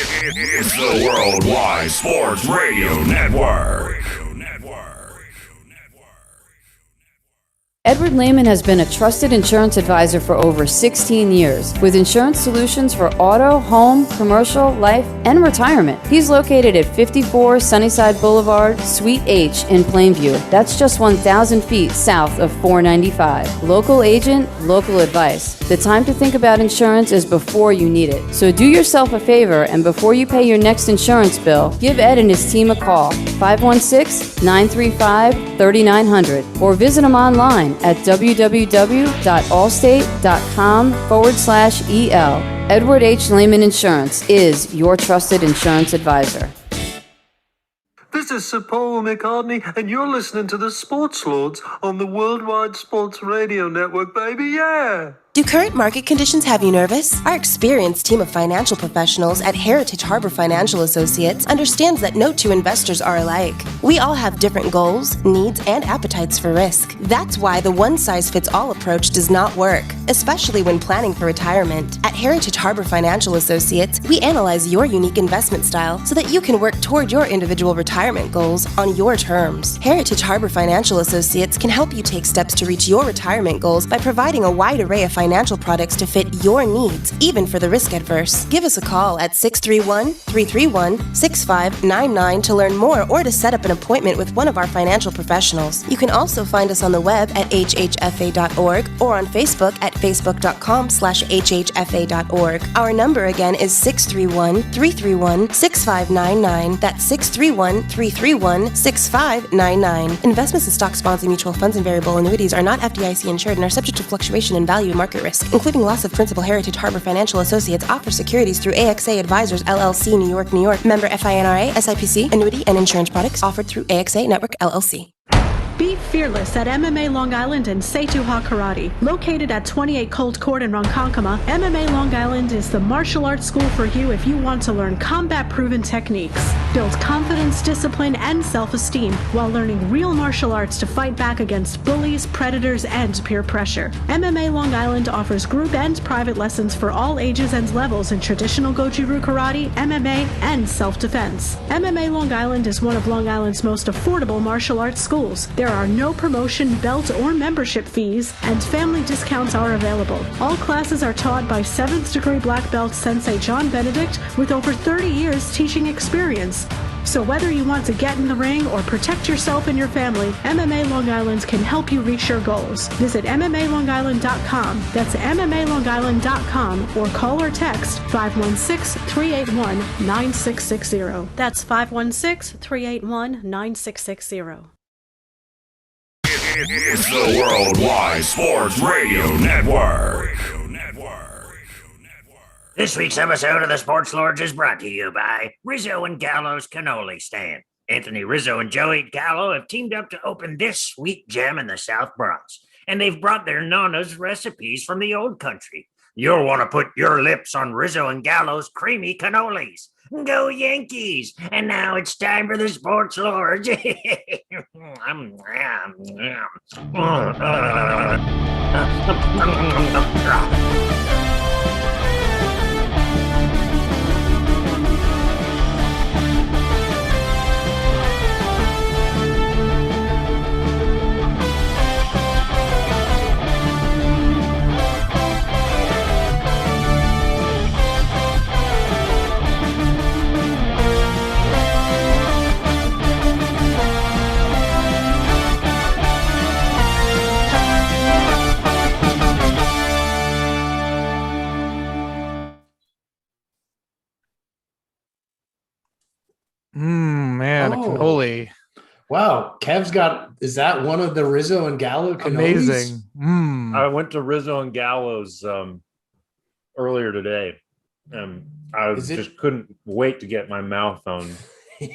It's the Worldwide Sports Radio Network. Edward Lehman has been a trusted insurance advisor for over 16 years with insurance solutions for auto, home, commercial, life, and retirement. He's located at 54 Sunnyside Boulevard, Suite H in Plainview. That's just 1,000 feet south of 495. Local agent, local advice. The time to think about insurance is before you need it. So do yourself a favor and before you pay your next insurance bill, give Ed and his team a call, 516-935-3900, or visit him online at www.allstate.com/EL. Edward H. Lehman Insurance is your trusted insurance advisor. This is Sir Paul McCartney, and you're listening to the Sports Lords on the Worldwide Sports Radio Network, baby, yeah! Do current market conditions have you nervous? Our experienced team of financial professionals at Heritage Harbor Financial Associates understands that no two investors are alike. We all have different goals, needs, and appetites for risk. That's why the one-size-fits-all approach does not work, especially when planning for retirement. At Heritage Harbor Financial Associates, we analyze your unique investment style so that you can work toward your individual retirement goals on your terms. Heritage Harbor Financial Associates can help you take steps to reach your retirement goals by providing a wide array of financial products to fit your needs, even for the risk adverse. Give us a call at 631-331-6599 to learn more or to set up an appointment with one of our financial professionals. You can also find us on the web at hhfa.org or on Facebook at facebook.com/hhfa.org. Our number again is 631-331-6599. That's 631-331-6599. Investments in stock, bonds, and mutual funds and variable annuities are not FDIC insured and are subject to fluctuation in value and market risk, including loss of principal. Heritage Harbor Financial Associates offers securities through AXA Advisors LLC, New York, New York. Member FINRA, SIPC. Annuity and insurance products offered through AXA Network LLC. Be fearless at MMA Long Island and Seituha Karate. Located at 28 Colt Court in Ronkonkoma, MMA Long Island is the martial arts school for you if you want to learn combat-proven techniques, build confidence, discipline, and self-esteem while learning real martial arts to fight back against bullies, predators, and peer pressure. MMA Long Island offers group and private lessons for all ages and levels in traditional Goju-Ryu Karate, MMA, and self-defense. MMA Long Island is one of Long Island's most affordable martial arts schools. There are no promotion, belt, or membership fees, and family discounts are available. All classes are taught by 7th degree black belt Sensei John Benedict with over 30 years teaching experience. So whether you want to get in the ring or protect yourself and your family, MMA Long Island can help you reach your goals. Visit MMALongIsland.com. That's MMALongIsland.com or call or text 516-381-9660. That's 516-381-9660. It's the Worldwide Sports Radio Network. This week's episode of the Sports Lords is brought to you by Rizzo and Gallo's Cannoli Stand. Anthony Rizzo and Joey Gallo have teamed up to open this sweet gem in the South Bronx, and they've brought their Nana's recipes from the old country. You'll want to put your lips on Rizzo and Gallo's creamy cannolis. Go Yankees! And now it's time for the Sports Lords. Man, a cannoli. Wow, Kev's got, is that one of the Rizzo and Gallo cannolis? Amazing. I went to Rizzo and Gallo's earlier today. I just couldn't wait to get my mouth on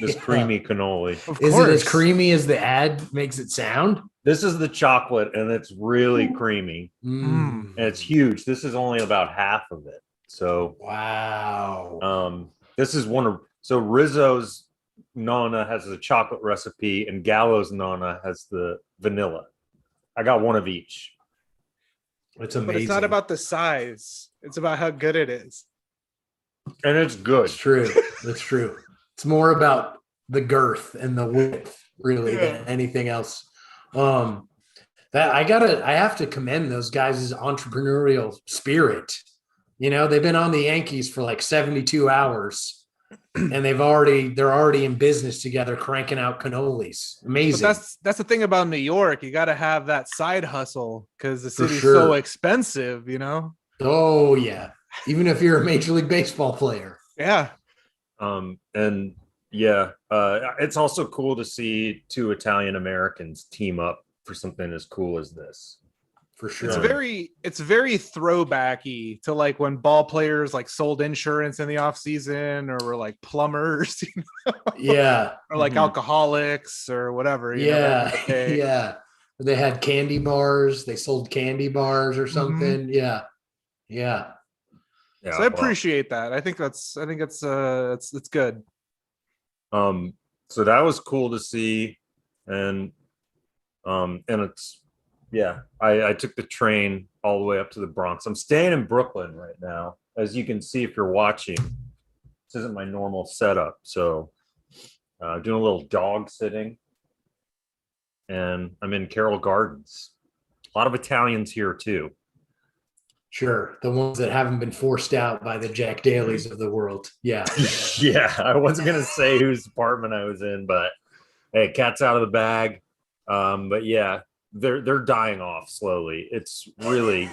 this creamy cannoli. Is it as creamy as the ad makes it sound? This is the chocolate, and it's really creamy. And it's huge. This is only about half of it. So wow. This is so Rizzo's Nonna has a chocolate recipe, and Gallo's Nonna has the vanilla. I got one of each. It's amazing. But it's not about the size. It's about how good it is. And it's good. It's true. That's true. It's more about the girth and the width, really, than anything else. I have to commend those guys' entrepreneurial spirit. You know, they've been on the Yankees for like 72 hours and they're already in business together, cranking out cannolis. Amazing. But that's the thing about New York. You got to have that side hustle because the city's so expensive, you know? Oh yeah. Even if you're a Major League Baseball player. Yeah. It's also cool to see two Italian Americans team up for something as cool as this. For sure. It's very throwbacky to like when ball players like sold insurance in the off season or were like plumbers, you know? Yeah. Or like alcoholics or whatever. Yeah. Yeah. They had candy bars. They sold candy bars or something. Yeah. Yeah. So I appreciate that. I think it's good. So that was cool to see. And it's, I took the train all the way up to the Bronx. I'm staying in Brooklyn right now. As you can see, if you're watching, this isn't my normal setup. So doing a little dog sitting, and I'm in Carroll Gardens. A lot of Italians here too. Sure. The ones that haven't been forced out by the Jack Dailies of the world. Yeah. Yeah. I wasn't going to say whose apartment I was in, but hey, cat's out of the bag. But yeah, they're dying off slowly. It's really,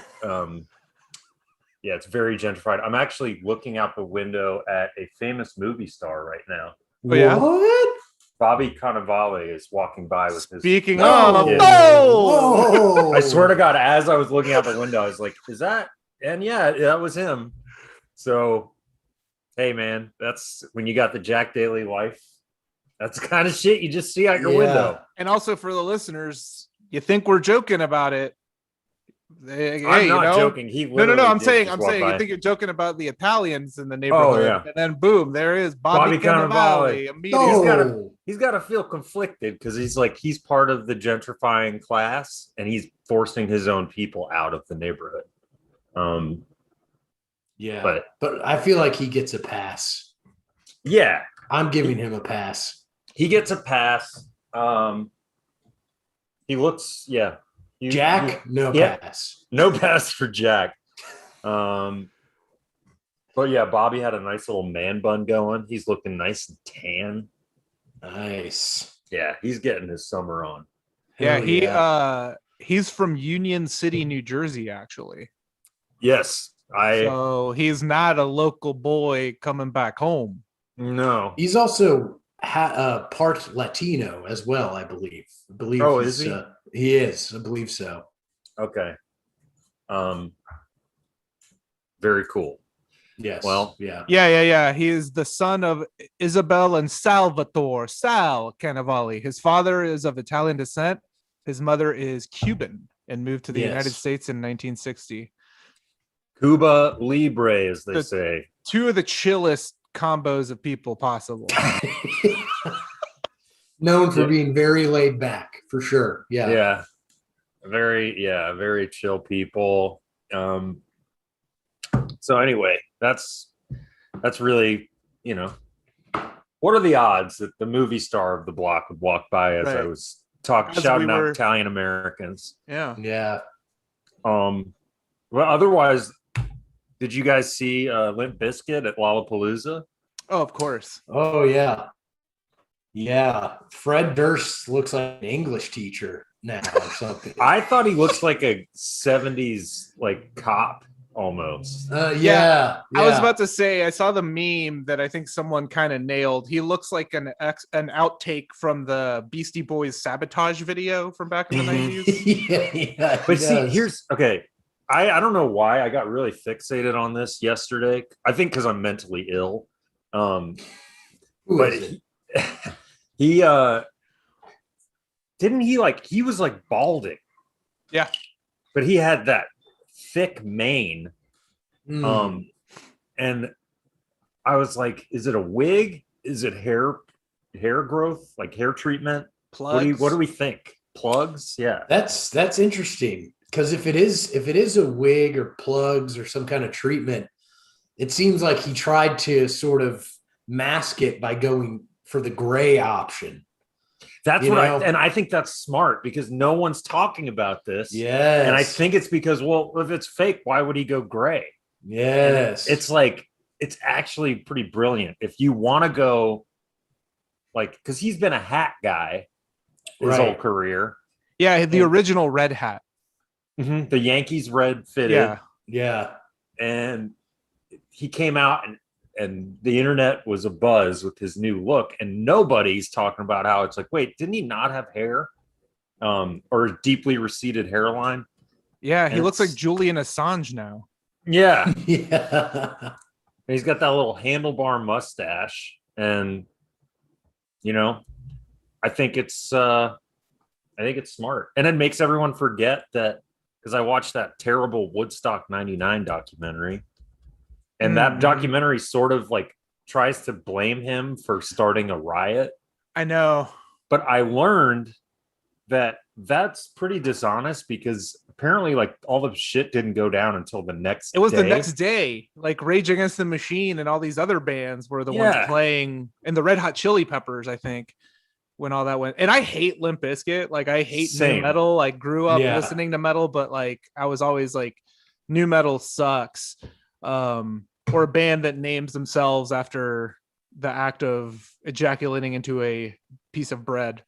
it's very gentrified. I'm actually looking out the window at a famous movie star right now. Oh, yeah? What? Bobby Cannavale is walking by with his. Speaking of, I swear to God, as I was looking out the window, I was like, "Is that?" And yeah, that was him. So, hey, man, that's when you got the Jack Daly life. That's the kind of shit you just see out your window. And also for the listeners, you think we're joking about it? I'm not joking. No. I'm saying you think you're joking about the Italians in the neighborhood, and then boom, there is Bobby Cannavale. Immediately, he's got to feel conflicted because he's part of the gentrifying class, and he's forcing his own people out of the neighborhood. But I feel like he gets a pass. Yeah, I'm giving him a pass. He gets a pass. He looks, Jack, no pass. No pass for Jack. But yeah, Bobby had a nice little man bun going. He's looking nice and tan. Nice. Yeah, he's getting his summer on. Yeah, he's from Union City, New Jersey, actually. Yes. So he's not a local boy coming back home. No. He's also part Latino as well, I believe. Is he? He is. I believe so. Okay. Very cool. Yes. Well, yeah. He is the son of Isabel and Salvatore Sal Cannavale. His father is of Italian descent. His mother is Cuban and moved to the United States in 1960. Cuba Libre, as they say. Two of the chillest combos of people possible. Known for being very laid back, for sure. Yeah. Very chill people. So anyway, that's really, what are the odds that the movie star of the block would walk by as I was shouting out Italian Americans? Yeah. Well, otherwise, did you guys see Limp Bizkit at Lollapalooza? Oh, of course. Oh, yeah. Yeah. Fred Durst looks like an English teacher now or something. I thought he looks like a 70s cop almost. Yeah. I was about to say, I saw the meme that I think someone kind of nailed. He looks like an outtake from the Beastie Boys Sabotage video from back in the 90s. Yeah. But see, I don't know why I got really fixated on this yesterday. I think because I'm mentally ill. He didn't he was balding. Yeah. But he had that thick mane. And I was like, is it a wig? Is it hair growth? Like hair treatment? Plugs? What do we think? Plugs? Yeah. That's interesting. Because if it is a wig or plugs or some kind of treatment, it seems like he tried to sort of mask it by going for the gray option. That's and I think that's smart because no one's talking about this. Yes. And I think it's because, well, if it's fake, why would he go gray? Yes. And it's like, it's actually pretty brilliant. If you want to go like, because he's been a hat guy his whole career. Yeah, the original red hat. The Yankees red fitted. Yeah. Yeah. And he came out and the internet was abuzz with his new look, and nobody's talking about how it's like, wait, didn't he not have hair? Or a deeply receded hairline? Yeah, he looks like Julian Assange now. Yeah. Yeah. He's got that little handlebar mustache, and I think it's smart. And it makes everyone forget that, because I watched that terrible Woodstock 99 documentary. And that documentary sort of like tries to blame him for starting a riot. I know. But I learned that that's pretty dishonest, because apparently like all the shit didn't go down until the next day. It was the next day. Like Rage Against the Machine and all these other bands were the ones playing, and the Red Hot Chili Peppers, I think, when all that went. And I hate Limp Bizkit. Like I hate new metal. I grew up listening to metal, but like I was always like, new metal sucks. Or a band that names themselves after the act of ejaculating into a piece of bread.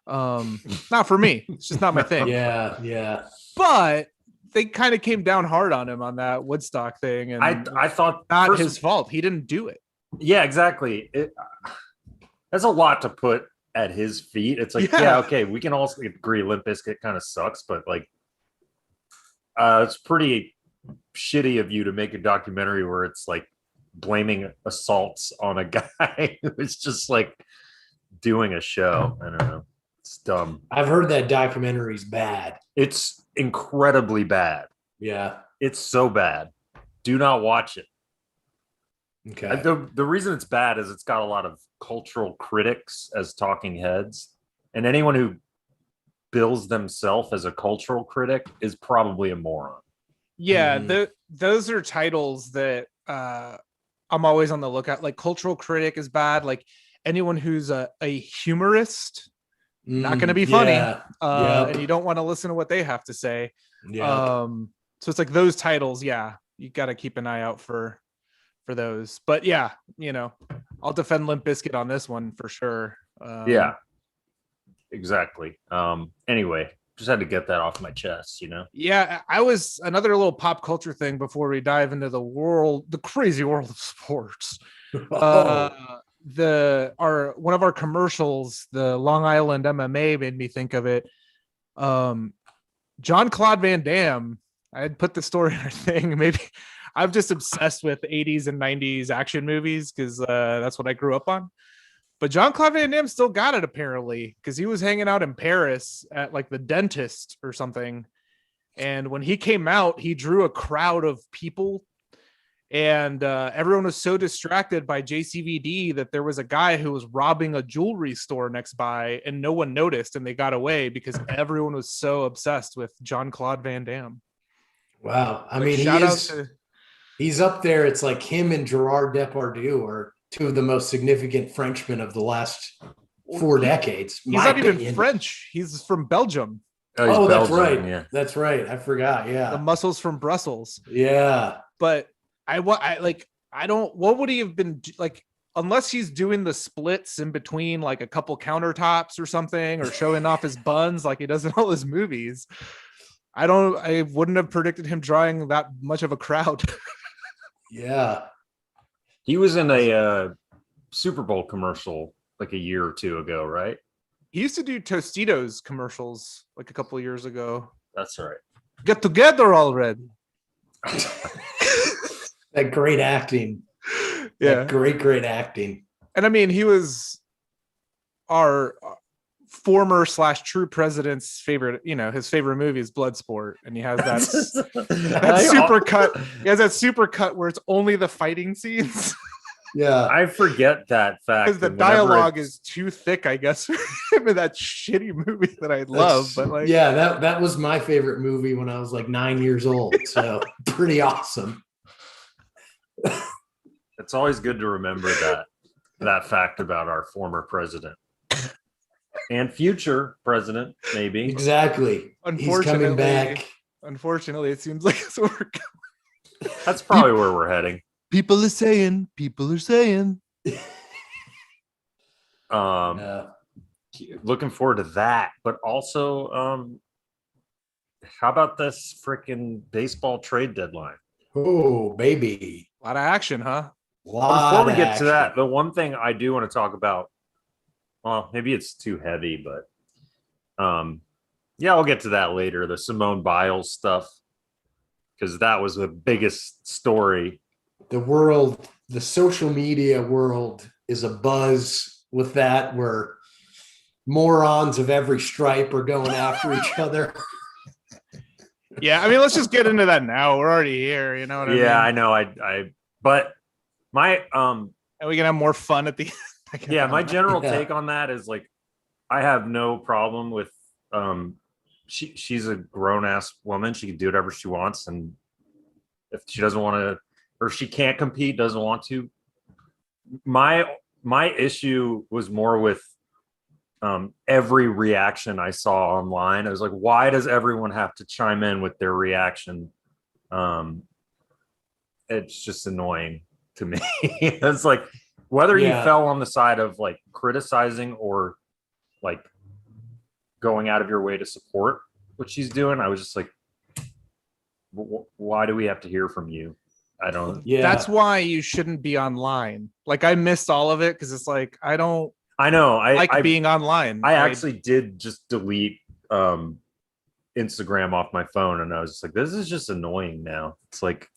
Not for me. It's just not my thing. Yeah. But they kind of came down hard on him on that Woodstock thing. And I thought not his fault. He didn't do it. Yeah, exactly. That's a lot to put at his feet. It's like, okay, we can also agree Limp Bizkit kind of sucks, but like, it's pretty shitty of you to make a documentary where it's like blaming assaults on a guy who's just like doing a show. I don't know. It's dumb. I've heard that documentary's bad. It's incredibly bad. Yeah. It's so bad. Do not watch it. Okay. The reason it's bad is it's got a lot of cultural critics as talking heads, and anyone who bills themselves as a cultural critic is probably a moron. Yeah, those are titles that I'm always on the lookout. Like cultural critic is bad. Like anyone who's a humorist, not going to be funny. And you don't want to listen to what they have to say. So it's like those titles. Yeah, you got to keep an eye out for those. But yeah, I'll defend Limp Bizkit on this one for sure. Yeah, exactly. Anyway. Just had to get that off my chest, Yeah, I was another little pop culture thing before we dive into the crazy world of sports. One of our commercials, the Long Island MMA, made me think of it. Jean-Claude Van Damme. I had put the story in our thing. Maybe I'm just obsessed with 80s and 90s action movies because that's what I grew up on. But Jean-Claude Van Damme still got it, apparently, because he was hanging out in Paris at like the dentist or something. And when he came out, he drew a crowd of people. And everyone was so distracted by JCVD that there was a guy who was robbing a jewelry store next by, and no one noticed, and they got away because everyone was so obsessed with Jean-Claude Van Damme. Wow. I mean, he's up there. It's like him and Gerard Depardieu are two of the most significant Frenchmen of the last 4 decades. He's not even French. He's from Belgium. Oh, that's Belgium, right. Yeah. That's right. I forgot. Yeah. The muscles from Brussels. Yeah. But what would he have been like, unless he's doing the splits in between like a couple countertops or something, or showing off his buns like he does in all his movies. I wouldn't have predicted him drawing that much of a crowd. Yeah. He was in a Super Bowl commercial like a year or two ago, right? He used to do Tostitos commercials like a couple of years ago. That's right. Get together already. That great acting. Yeah. Great acting. And I mean, he was our former / true president's favorite, his favorite movie is Bloodsport. And he has that super cut. He has that super cut where it's only the fighting scenes. Yeah. I forget that fact. Because the dialogue is too thick, I guess, for him in that shitty movie that I love. But like, yeah, that was my favorite movie when I was like 9 years old. So pretty awesome. It's always good to remember that fact about our former president and future president, maybe. Exactly. He's coming back. Unfortunately, it seems like it's working. That's probably where we're heading. People are saying. Looking forward to that, but also, how about this freaking baseball trade deadline? Oh, baby. A lot of action, huh? Before we get to that, the one thing I do want to talk about, well, maybe it's too heavy, but yeah, I'll get to that later. The Simone Biles stuff, because that was the biggest story. The social media world is abuzz with that, where morons of every stripe are going after each other. Yeah, I mean, let's just get into that now. We're already here, you know what I mean? Yeah, I know. But my and we can have more fun at the end. Yeah, my general take on that is like, I have no problem with she's a grown ass woman. She can do whatever she wants, and if she doesn't want to, or if she can't compete, doesn't want to. My issue was more with every reaction I saw online. I was like, why does everyone have to chime in with their reaction? It's just annoying to me. It's like, whether you fell on the side of like criticizing or like going out of your way to support what she's doing, I was just like, why do we have to hear from you? I don't. Yeah, that's why you shouldn't be online. Like, I missed all of it because it's like, I know. I being online. I actually did just delete Instagram off my phone, and I was just like, this is just annoying now. It's like,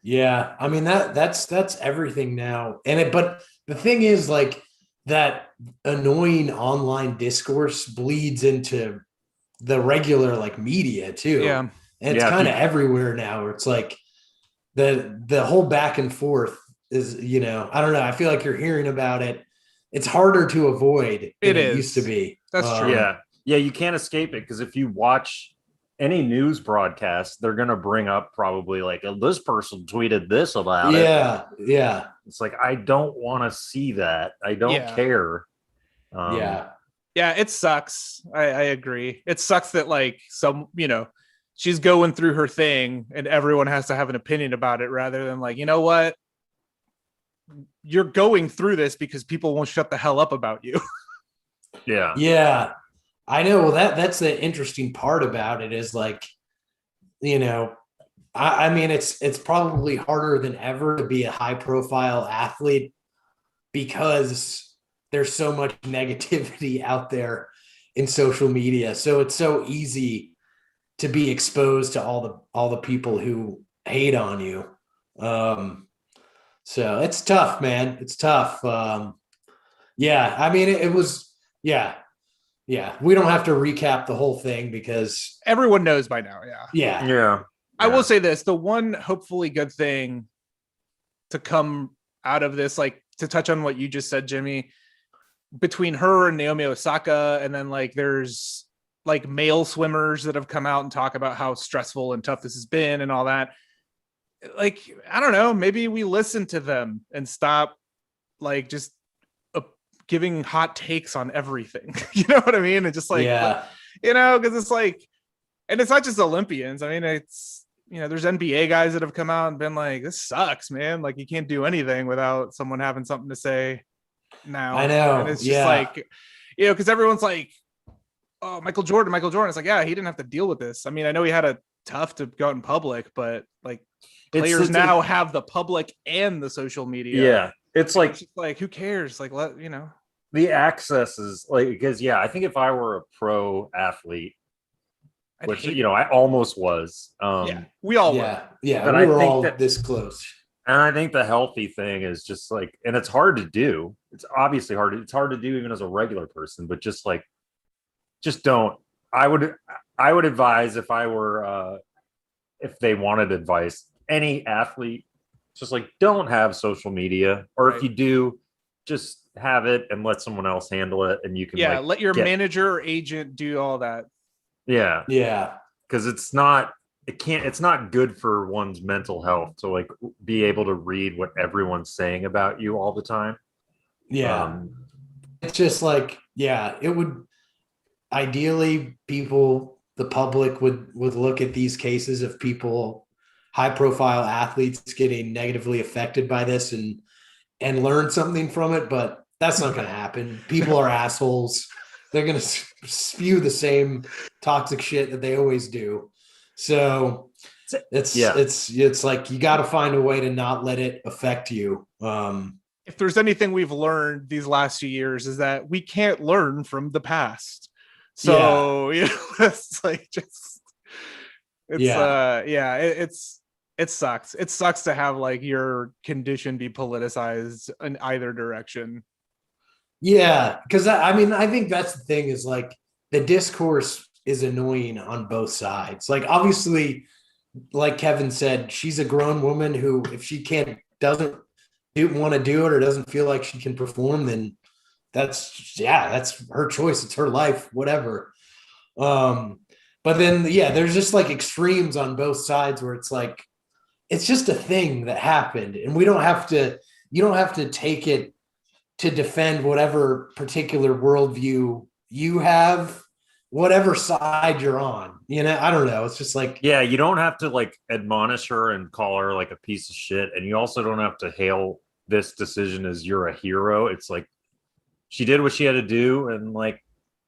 yeah, I mean, that's everything now. But the thing is, like, that annoying online discourse bleeds into the regular like media too. Yeah. And it's kind of everywhere now, where it's like the whole back and forth is, I don't know. I feel like you're hearing about it. It's harder to avoid than it used to be. That's true. Yeah. You can't escape it, because if you watch any news broadcast, they're going to bring up probably like, oh, this person tweeted this about it. Yeah. It's like, I don't want to see that. I don't care. Yeah, it sucks. I agree. It sucks that like she's going through her thing and everyone has to have an opinion about it, rather than like, you know what? You're going through this because people won't shut the hell up about you. Yeah. I know. Well, that's the interesting part about it is like, I mean, it's probably harder than ever to be a high profile athlete because there's so much negativity out there in social media. So it's so easy to be exposed to all the people who hate on you. So it's tough, man. It's tough. Yeah. I mean, it was, yeah. We don't have to recap the whole thing because everyone knows by now. Yeah. I will say this, the one hopefully good thing to come out of this, like to touch on what you just said, Jimmy, between her and Naomi Osaka, and then like there's like male swimmers that have come out and talk about how stressful and tough this has been and all that. Like, I don't know, maybe we listen to them and stop like just giving hot takes on everything. You know what I mean? And just like, because it's like, and it's not just Olympians. I mean, it's, there's NBA guys that have come out and been like, this sucks, man. Like, you can't do anything without someone having something to say now. I know. And it's just like, because everyone's like, oh, Michael Jordan. It's like, yeah, he didn't have to deal with this. I mean, I know he had a tough to go out in public, but like players now have the public and the social media. Yeah. It's like who cares? Like, the access is like, because I think if I were a pro athlete, which I almost was. We all were. Yeah, but we were all that, this close. And I think the healthy thing is just like, and it's hard to do. It's obviously hard. It's hard to do even as a regular person, but just don't. I would advise, if I were, if they wanted advice, any athlete, just like, don't have social media, or if you do, just have it and let someone else handle it, and you can let your manager or agent do all that. Yeah, because it's not it's not good for one's mental health to like be able to read what everyone's saying about you all the time. Yeah. It's just like, yeah, it would ideally the public would look at these cases of people, high profile athletes getting negatively affected by this and learn something from it. But that's not going to happen. People are assholes. They're going to spew the same toxic shit that they always do. So it's like, you got to find a way to not let it affect you. If there's anything we've learned these last few years is that we can't learn from the past. So it's like it sucks. It sucks to have like your condition be politicized in either direction. Yeah, because I think that's the thing is like the discourse is annoying on both sides. Like obviously, like Kevin said, she's a grown woman who, if she doesn't want to do it or doesn't feel like she can perform, then that's her choice. It's her life, whatever. But then, there's just like extremes on both sides where it's like, it's just a thing that happened and you don't have to take it to defend whatever particular worldview you have, whatever side you're on, I don't know. It's just like, you don't have to like admonish her and call her like a piece of shit. And you also don't have to hail this decision as you're a hero. It's like, she did what she had to do. And like,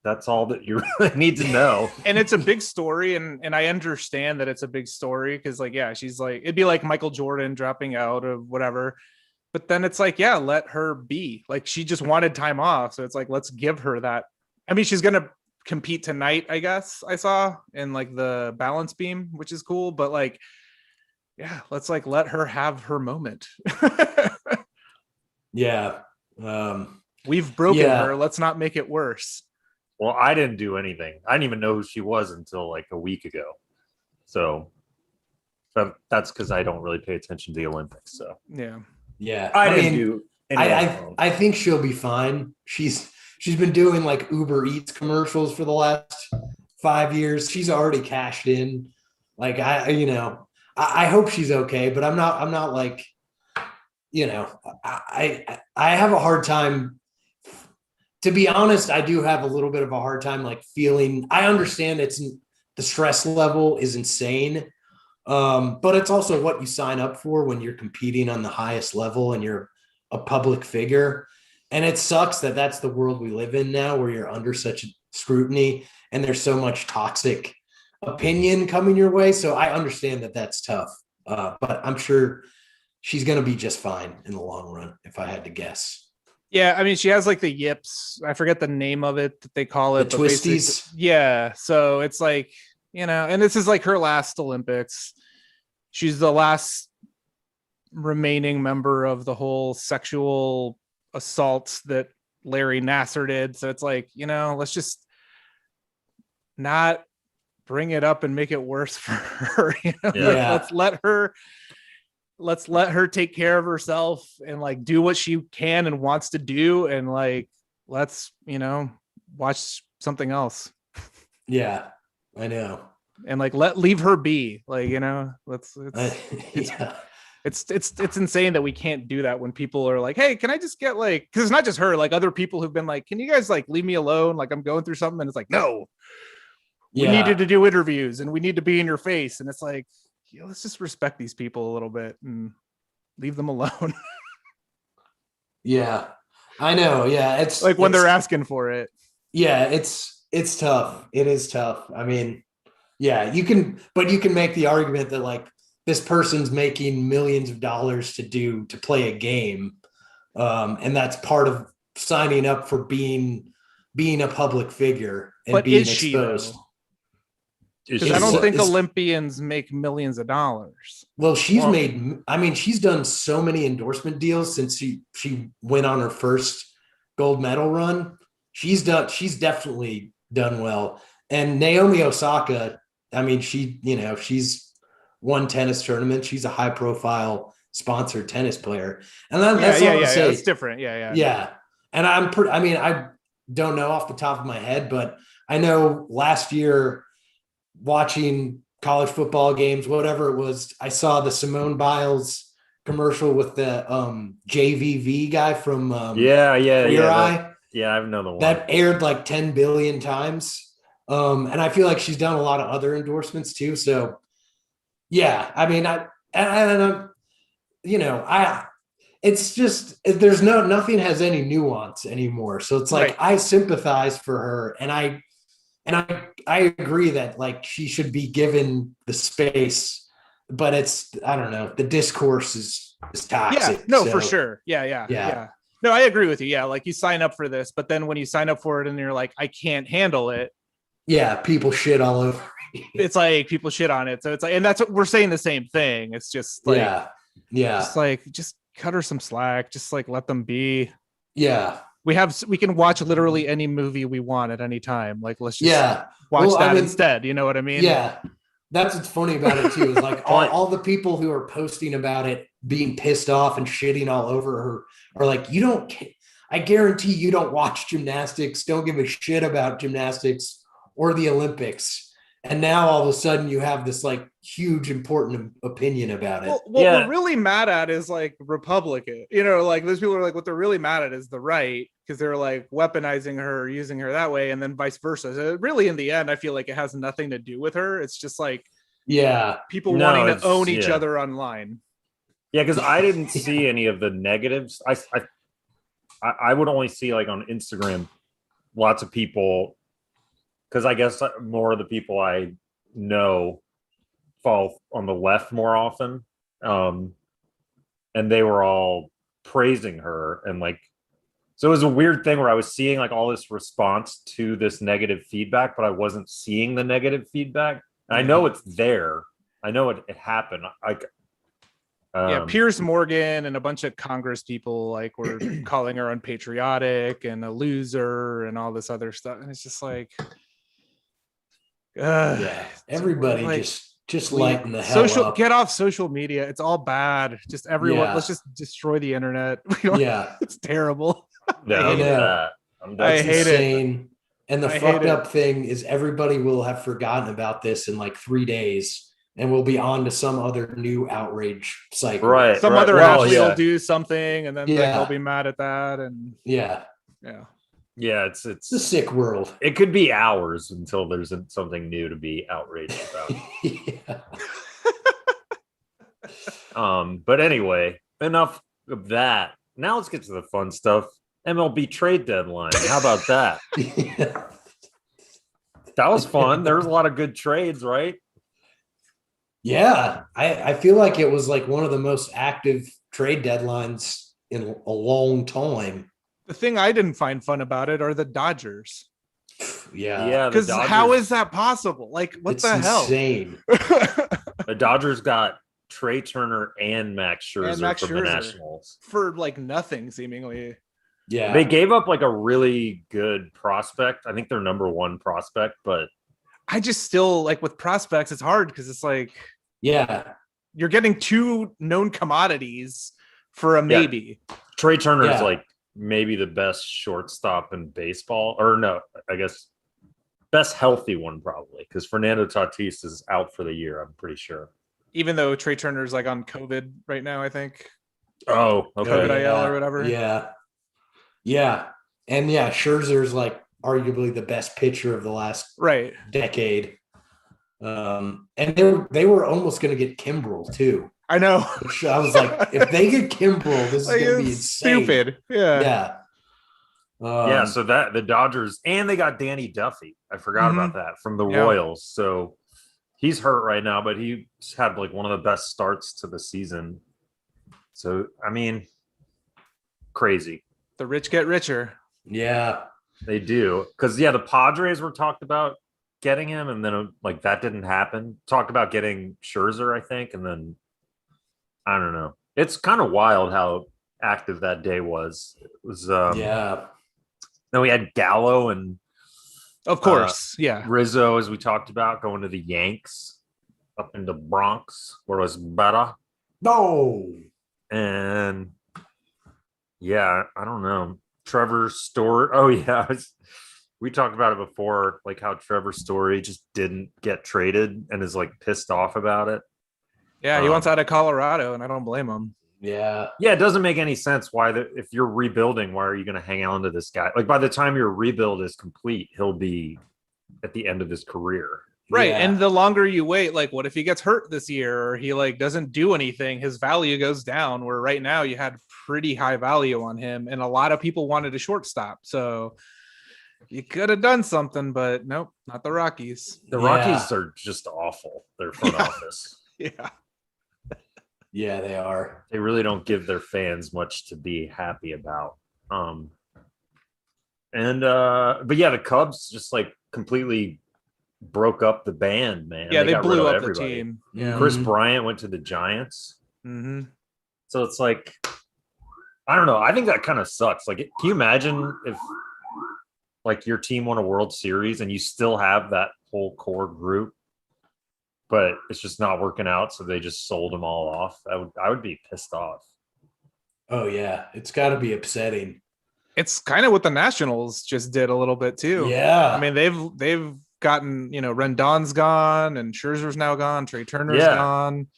that's all that you really need to know. And it's a big story. And I understand that it's a big story. Cause like, she's like, it'd be like Michael Jordan dropping out of whatever. But then it's like, let her be. Like, she just wanted time off. So it's like, let's give her that. I mean, she's going to compete tonight, I guess I saw in like the balance beam, which is cool. But like, let's like, let her have her moment. We've broken her. Let's not make it worse. Well, I didn't do anything. I didn't even know who she was until like a week ago. So that's because I don't really pay attention to the Olympics. So I think she'll be fine. She's been doing like Uber Eats commercials for the last 5 years. She's already cashed in. Like I hope she's okay, but I'm not like, I have a hard time. To be honest, I do have a little bit of a hard time like feeling. I understand the stress level is insane. But it's also what you sign up for when you're competing on the highest level and you're a public figure. And it sucks that that's the world we live in now, where you're under such scrutiny and there's so much toxic opinion coming your way. So I understand that that's tough. But I'm sure she's going to be just fine in the long run, if I had to guess. Yeah, I mean, she has like the yips. I forget the name of it that they call it. The twisties. Yeah, so it's like, and this is like her last Olympics. She's the last remaining member of the whole sexual assault that Larry Nassar did. So it's like, let's just not bring it up and make it worse for her. Let's let her take care of herself and like do what she can and wants to do. And like, let's, watch something else. Yeah, I know. And like, leave her be, like, it's insane that we can't do that when people are like, hey, can I just get like, cause it's not just her, like other people who've been like, can you guys like leave me alone? Like I'm going through something. And it's like, no, we needed to do interviews and we need to be in your face. And it's like, let's just respect these people a little bit and leave them alone. Yeah, I know. Yeah. It's like when they're asking for it. Yeah. It's tough. It is tough. I mean, you can make the argument that like this person's making millions of dollars to play a game. And that's part of signing up for being a public figure and being exposed. Because I don't think Olympians make millions of dollars. Well, she's done so many endorsement deals since she went on her first gold medal run. She's definitely done well. And Naomi Osaka, I mean, she's won tennis tournaments. She's a high profile sponsored tennis player. And that's it's different. Yeah. And I don't know off the top of my head, but I know last year watching college football games, whatever it was. I saw the Simone Biles commercial with the JVV guy from Queer Eye. I have another one that aired like 10 billion times. And I feel like she's done a lot of other endorsements too. So yeah, I mean, it's just, nothing has any nuance anymore. So it's like, I sympathize for her, and I agree that like she should be given the space, but I don't know, the discourse is toxic. Yeah, no, for sure. Yeah. No, I agree with you. Yeah, like you sign up for this, but then when you sign up for it and you're like, I can't handle it. Yeah, people shit all over. It's like people shit on it. So it's like, and that's what we're saying, the same thing. It's just like, just like, just cut her some slack. Just like let them be. Yeah. We can watch literally any movie we want at any time. Like, let's just watch that instead. You know what I mean? Yeah. That's what's funny about it too. Is like all the people who are posting about it being pissed off and shitting all over her are like, I guarantee you don't watch gymnastics, don't give a shit about gymnastics or the Olympics. And now all of a sudden you have this like huge important opinion about it. Well, what we're really mad at is like Republican, like those people are like, what they're really mad at is the right, because they're like weaponizing her, using her that way, and then vice versa. So really, in the end, I feel like it has nothing to do with her. It's just like, people wanting to own each other online. Yeah, because I didn't see any of the negatives. I would only see like on Instagram, lots of people, because I guess more of the people I know fall on the left more often. And they were all praising her. And like, so it was a weird thing where I was seeing like all this response to this negative feedback, but I wasn't seeing the negative feedback. And I know it's there. I know it happened. Piers Morgan and a bunch of Congress people like were calling her unpatriotic and a loser and all this other stuff. And it's just like, everybody like, just lighten the hell up. Get off social media. It's all bad. Just everyone. Let's just destroy the internet. It's terrible. I hate it. And the fucked up thing is everybody will have forgotten about this in like 3 days, and we'll be on to some other new outrage cycle. Right. Some other athlete will do something, and then they'll be mad at that. And yeah, it's a sick world. It could be hours until there's something new to be outraged about. But anyway, enough of that. Now let's get to the fun stuff. MLB Trade Deadline. How about that? That was fun. There was a lot of good trades, right? Yeah, I feel like it was like one of the most active trade deadlines in a long time. The thing I didn't find fun about it are the Dodgers. Yeah. Because how is that possible? Like, what the hell? Insane. The Dodgers got Trey Turner and Max Scherzer from the Nationals for like nothing, seemingly. Yeah. They gave up like a really good prospect. I think their number one prospect, but I just still like with prospects, it's hard because it's like, you're getting two known commodities for a maybe. Trey Turner is like maybe the best shortstop in baseball, or no, I guess best healthy one probably, because Fernando Tatis is out for the year, I'm pretty sure. Even though Trey Turner's like on COVID right now, I think. Oh, okay. COVID IL or whatever. Yeah. And Scherzer's like arguably the best pitcher of the last decade. And they were almost going to get Kimbrel too. I know. Which I was like, if they get Kimbrel, this is going to be insane. Stupid. Yeah. So that the Dodgers, and they got Danny Duffy. I forgot about that from the Royals. So he's hurt right now, but he's had like one of the best starts to the season. So, I mean, crazy. The rich get richer. Yeah, they do. Because, the Padres were talked about getting him, and then like that didn't happen. Talked about getting Scherzer, I think, and then I don't know. It's kind of wild how active that day was. It was Then we had Gallo and of course, Rizzo, as we talked about, going to the Yanks up in the Bronx, where it was better. No. And I don't know. Trevor Story. Oh yeah, we talked about it before, like how Trevor Story just didn't get traded and is like pissed off about it. Yeah, he wants out of Colorado, and I don't blame him. Yeah. Yeah, it doesn't make any sense why if you're rebuilding, why are you going to hang on to this guy? Like by the time your rebuild is complete, he'll be at the end of his career. Right. Yeah. And the longer you wait, like what if he gets hurt this year or he like doesn't do anything, his value goes down, where right now you had pretty high value on him and a lot of people wanted a shortstop. So you could have done something, but nope, not the Rockies. The Rockies are just awful. Their front office. Yeah. Yeah, they are. They really don't give their fans much to be happy about. But yeah, the Cubs just like completely broke up the band, man. Yeah, they blew up everybody. the team. Yeah. Chris Bryant went to the Giants. Mm-hmm. So it's like, I don't know. I think that kind of sucks. Like, can you imagine if like your team won a World Series and you still have that whole core group, but it's just not working out, so they just sold them all off? I would be pissed off. Oh yeah, it's got to be upsetting. It's kind of what the Nationals just did a little bit too. Yeah, I mean they've gotten, Rendon's gone and Scherzer's now gone, Trey Turner's gone.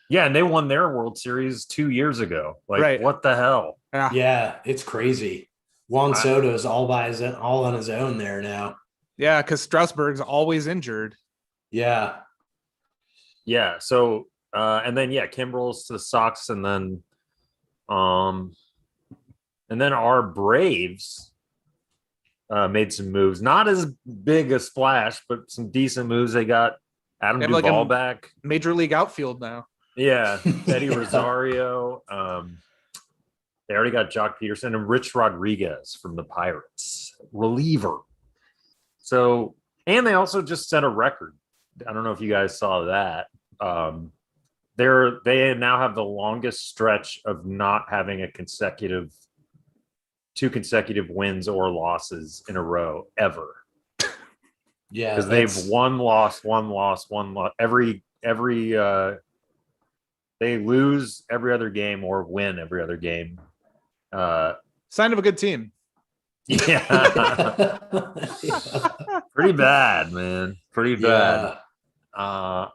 Yeah, and they won their World Series 2 years ago. Like, right. What the hell? Yeah, it's crazy. Juan Soto's all on his own there now. Yeah, because Strasburg's always injured. Yeah. Yeah. So and then Kimbrel's to the Sox, and then our Braves made some moves. Not as big a splash, but some decent moves. They got Adam Duvall back. Major league outfield now. Yeah. Eddie Rosario. They already got Jock Peterson and Rich Rodriguez from the Pirates, reliever. So, and they also just set a record. I don't know if you guys saw that. They now have the longest stretch of not having two consecutive wins or losses in a row ever. Yeah, because they've one loss. They lose every other game or win every other game. Sign of a good team. Yeah. Pretty bad, man. Pretty bad. And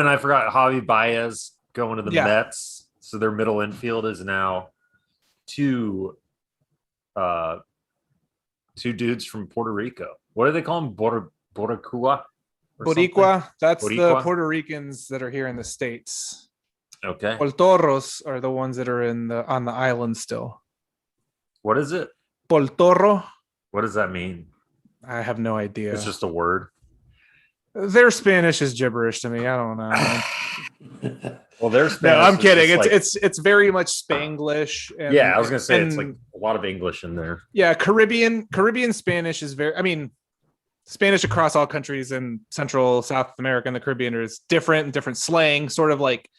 I forgot Javi Baez going to the Mets. So their middle infield is now two dudes from Puerto Rico. What do they call them? Boricua? Boricua. That's the Puerto Ricans that are here in the States. Okay. Poltorros are the ones that are on the island still. What is it? Poltorro. What does that mean? I have no idea. It's just a word. Their Spanish is gibberish to me. I don't know. Well, their Spanish. No, I'm kidding. Like, it's very much Spanglish. And, I was gonna say it's like a lot of English in there. Yeah, Caribbean Spanish is very. I mean, Spanish across all countries in Central, South America, and the Caribbean is different and different slang. Sort of like,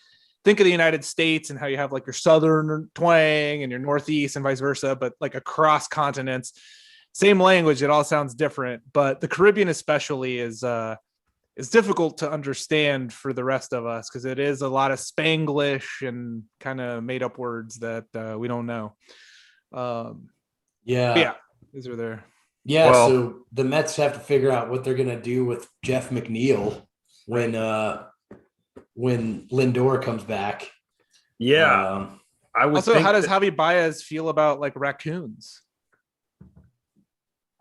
think of the United States and how you have like your Southern twang and your Northeast and vice versa, but like across continents, same language. It all sounds different, but the Caribbean especially is difficult to understand for the rest of us because it is a lot of Spanglish and kind of made up words that we don't know. These are there. Yeah, so the Mets have to figure out what they're going to do with Jeff McNeil when Lindor comes back. Yeah. I would also, how does Javi Baez feel about like raccoons?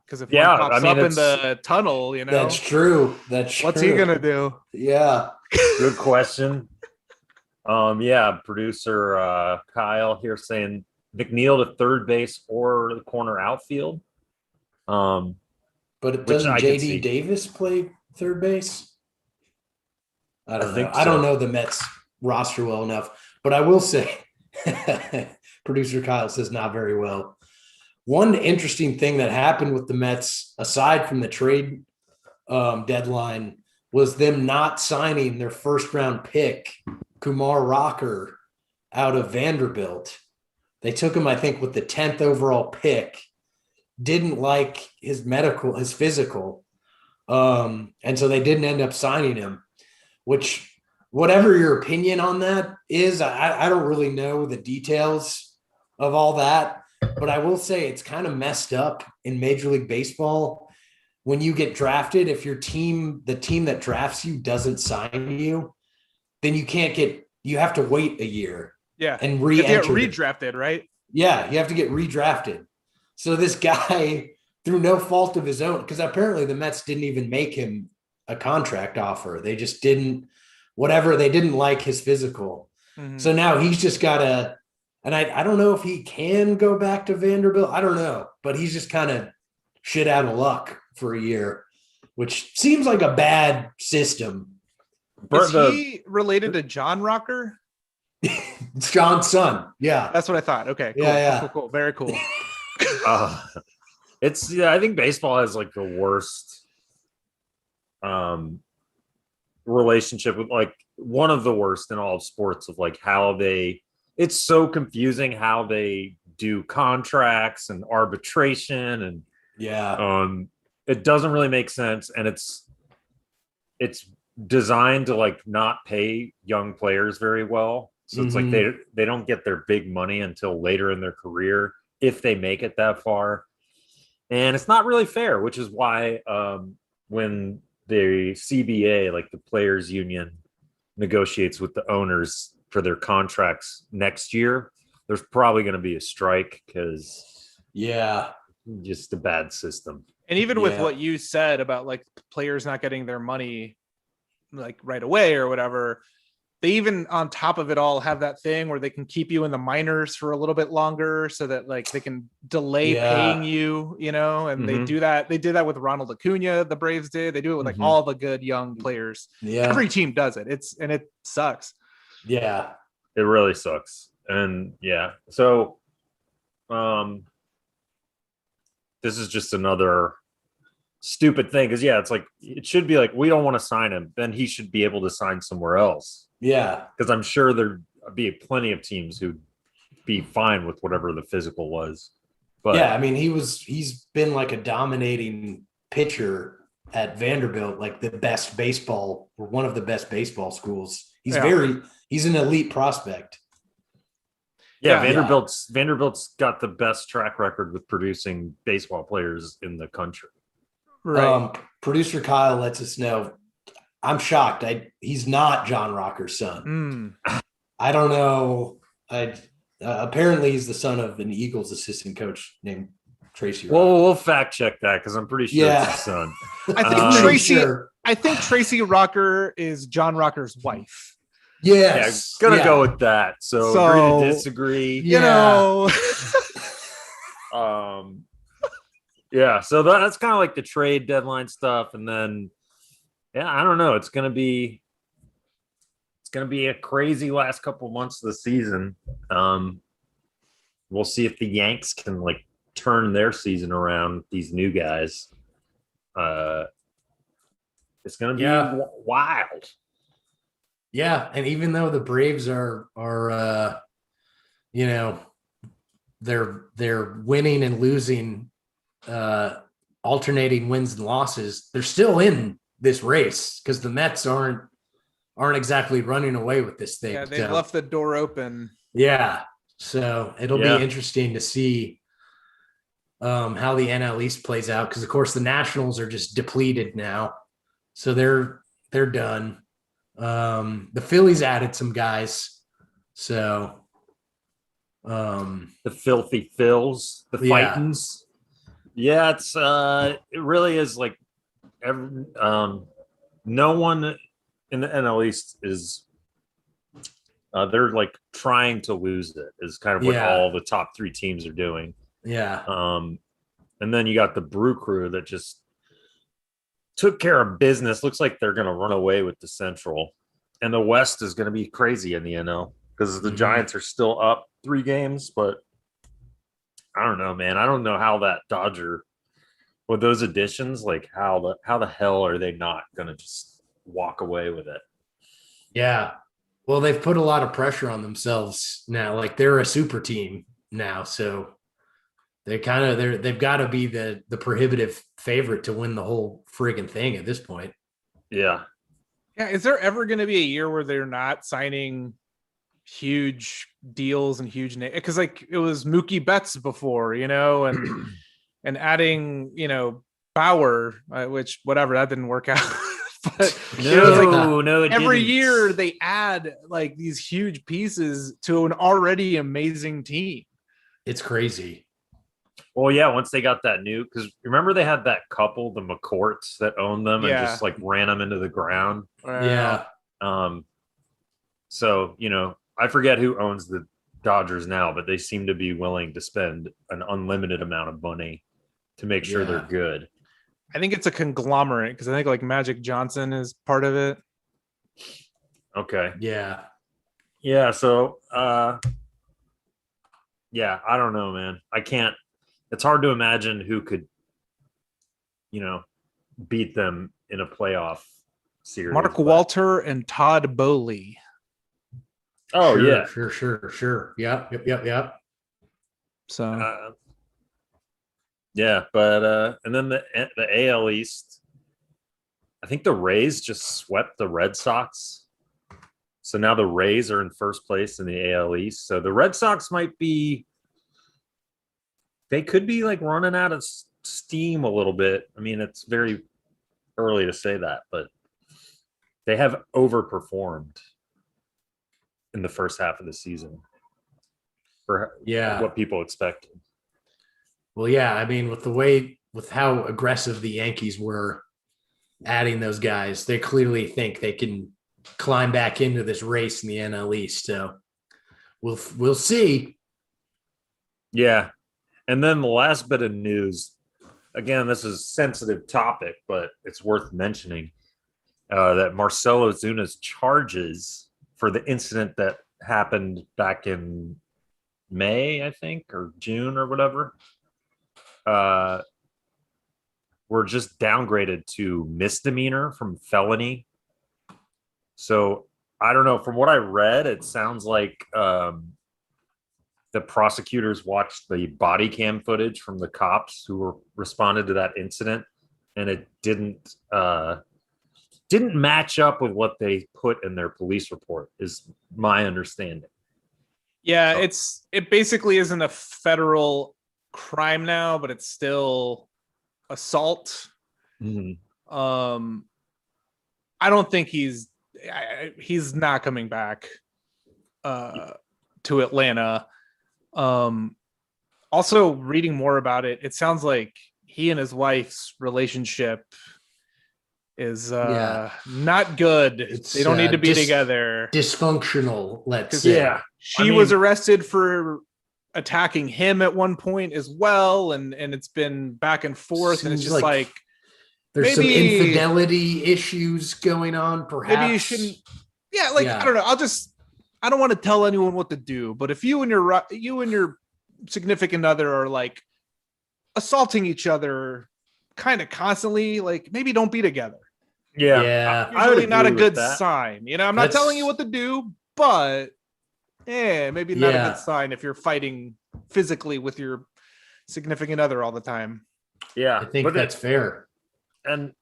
Because if one pops up in the tunnel, That's true. What's he gonna do? Yeah. Good question. Producer Kyle here saying McNeil to third base or the corner outfield. But it doesn't JD Davis play third base? I don't know. I don't know the Mets roster well enough, but I will say producer Kyle says not very well. One interesting thing that happened with the Mets, aside from the trade deadline, was them not signing their first-round pick, Kumar Rocker, out of Vanderbilt. They took him, I think, with the 10th overall pick. Didn't like his physical, and so they didn't end up signing him. Which, whatever your opinion on that is, I don't really know the details of all that. But I will say it's kind of messed up in Major League Baseball when you get drafted, if the team that drafts you doesn't sign you, then you have to wait a year. Yeah. And get redrafted, right? Yeah. You have to get redrafted. So this guy, through no fault of his own, because apparently the Mets didn't even make him a contract offer. They just didn't like his physical. Mm-hmm. So now he's just got to, and I don't know if he can go back to Vanderbilt. I don't know, but he's just kind of shit out of luck for a year, which seems like a bad system. Is he related to John Rocker? It's John's son. Yeah. That's what I thought. Okay. Cool. Yeah. Cool. Very cool. I think baseball has like the worst relationship with, like, one of the worst in all of sports, of like how it's so confusing how they do contracts and arbitration, and it doesn't really make sense, and it's designed to like not pay young players very well, so it's like they don't get their big money until later in their career, if they make it that far. And it's not really fair, which is why when the CBA, like the players union, negotiates with the owners for their contracts next year, there's probably going to be a strike, because just a bad system. And even with what you said about like players not getting their money like right away or whatever, they even on top of it all have that thing where they can keep you in the minors for a little bit longer, so that like they can delay paying you, and they do that. They did that with Ronald Acuna, the Braves did. They do it with like all the good young players. Yeah. Every team does it. It sucks. Yeah. It really sucks. And so this is just another stupid thing, because it's like, it should be like, we don't want to sign him, then he should be able to sign somewhere else. Yeah, because I'm sure there'd be plenty of teams who'd be fine with whatever the physical was. But I mean, he's been like a dominating pitcher at Vanderbilt, like the best baseball, or one of the best baseball schools. He's an elite prospect. Vanderbilt's got the best track record with producing baseball players in the country. Right. Producer Kyle lets us know. I'm shocked. He's not John Rocker's son. I don't know. Apparently he's the son of an Eagles assistant coach named Tracy Rocker. Well, we'll fact check that, because I'm pretty sure it's his son. I think Tracy Rocker is John Rocker's wife. Yes. Gonna go with that. So agree to disagree. So that's kind of like the trade deadline stuff, and then I don't know. It's gonna be a crazy last couple months of the season. We'll see if the Yanks can like turn their season around with these new guys. It's gonna be wild. Yeah, and even though the Braves are they're winning and losing, alternating wins and losses, they're still in this race, because the Mets aren't exactly running away with this thing. Yeah, they've left the door open. Yeah, so it'll be interesting to see how the NL East plays out, because of course the Nationals are just depleted now, so they're done. The Phillies added some guys, so the filthy Phils, the Fightins. It's it really is like no one in the NL East is they're like trying to lose it, is kind of what all the top three teams are doing. And then you got the Brew Crew that just took care of business. Looks like they're going to run away with the Central, and the West is going to be crazy in the NL, because the Giants are still up 3 games. But I don't know, man. I don't know how that Dodger, with those additions, like how the hell are they not going to just walk away with it? Yeah. Well, they've put a lot of pressure on themselves now. Like, they're a super team now, so they've got to be the prohibitive favorite to win the whole friggin' thing at this point. Yeah. Is there ever going to be a year where they're not signing huge deals and huge names? Because like it was Mookie Betts before, and and adding Bauer, which whatever, that didn't work out. But No, every year they add like these huge pieces to an already amazing team. It's crazy. Well, yeah, once they got that new, because remember they had that couple, the McCourts, that owned them and just like ran them into the ground. Yeah. So, I forget who owns the Dodgers now, but they seem to be willing to spend an unlimited amount of money to make sure they're good. I think it's a conglomerate because I think like Magic Johnson is part of it. Okay. Yeah. Yeah. So, I don't know, man. I can't. It's hard to imagine who could, beat them in a playoff series. Mark Walter and Todd Bowley. Oh, Sure. Yep. So. Yeah, but and then the AL East, I think the Rays just swept the Red Sox. So now the Rays are in first place in the AL East. So the Red Sox they could be like running out of steam a little bit. I mean, it's very early to say that, but they have overperformed in the first half of the season for what people expected. Well, yeah, I mean, with how aggressive the Yankees were adding those guys, they clearly think they can climb back into this race in the NL East. So we'll see. Yeah. And then the last bit of news, again, this is a sensitive topic, but it's worth mentioning that Marcell Ozuna's charges for the incident that happened back in May, I think, or June or whatever, were just downgraded to misdemeanor from felony. So I don't know. From what I read, it sounds like the prosecutors watched the body cam footage from the cops who responded to that incident, and it didn't match up with what they put in their police report, is my understanding. Yeah, it basically isn't a federal crime now, but it's still assault. Mm-hmm. I don't think he's not coming back to Atlanta. Also reading more about it, it sounds like he and his wife's relationship is not good. They don't need to be together. Dysfunctional, let's say. Yeah. She was arrested for attacking him at one point as well, and it's been back and forth, and it's just like there's some infidelity issues going on, perhaps. Maybe you shouldn't. I don't know. I don't want to tell anyone what to do, but if you and your significant other are like assaulting each other kind of constantly, like maybe don't be together. Yeah. Usually not a good sign. I'm not telling you what to do, but maybe not a good sign if you're fighting physically with your significant other all the time. Yeah. I think that's fair. And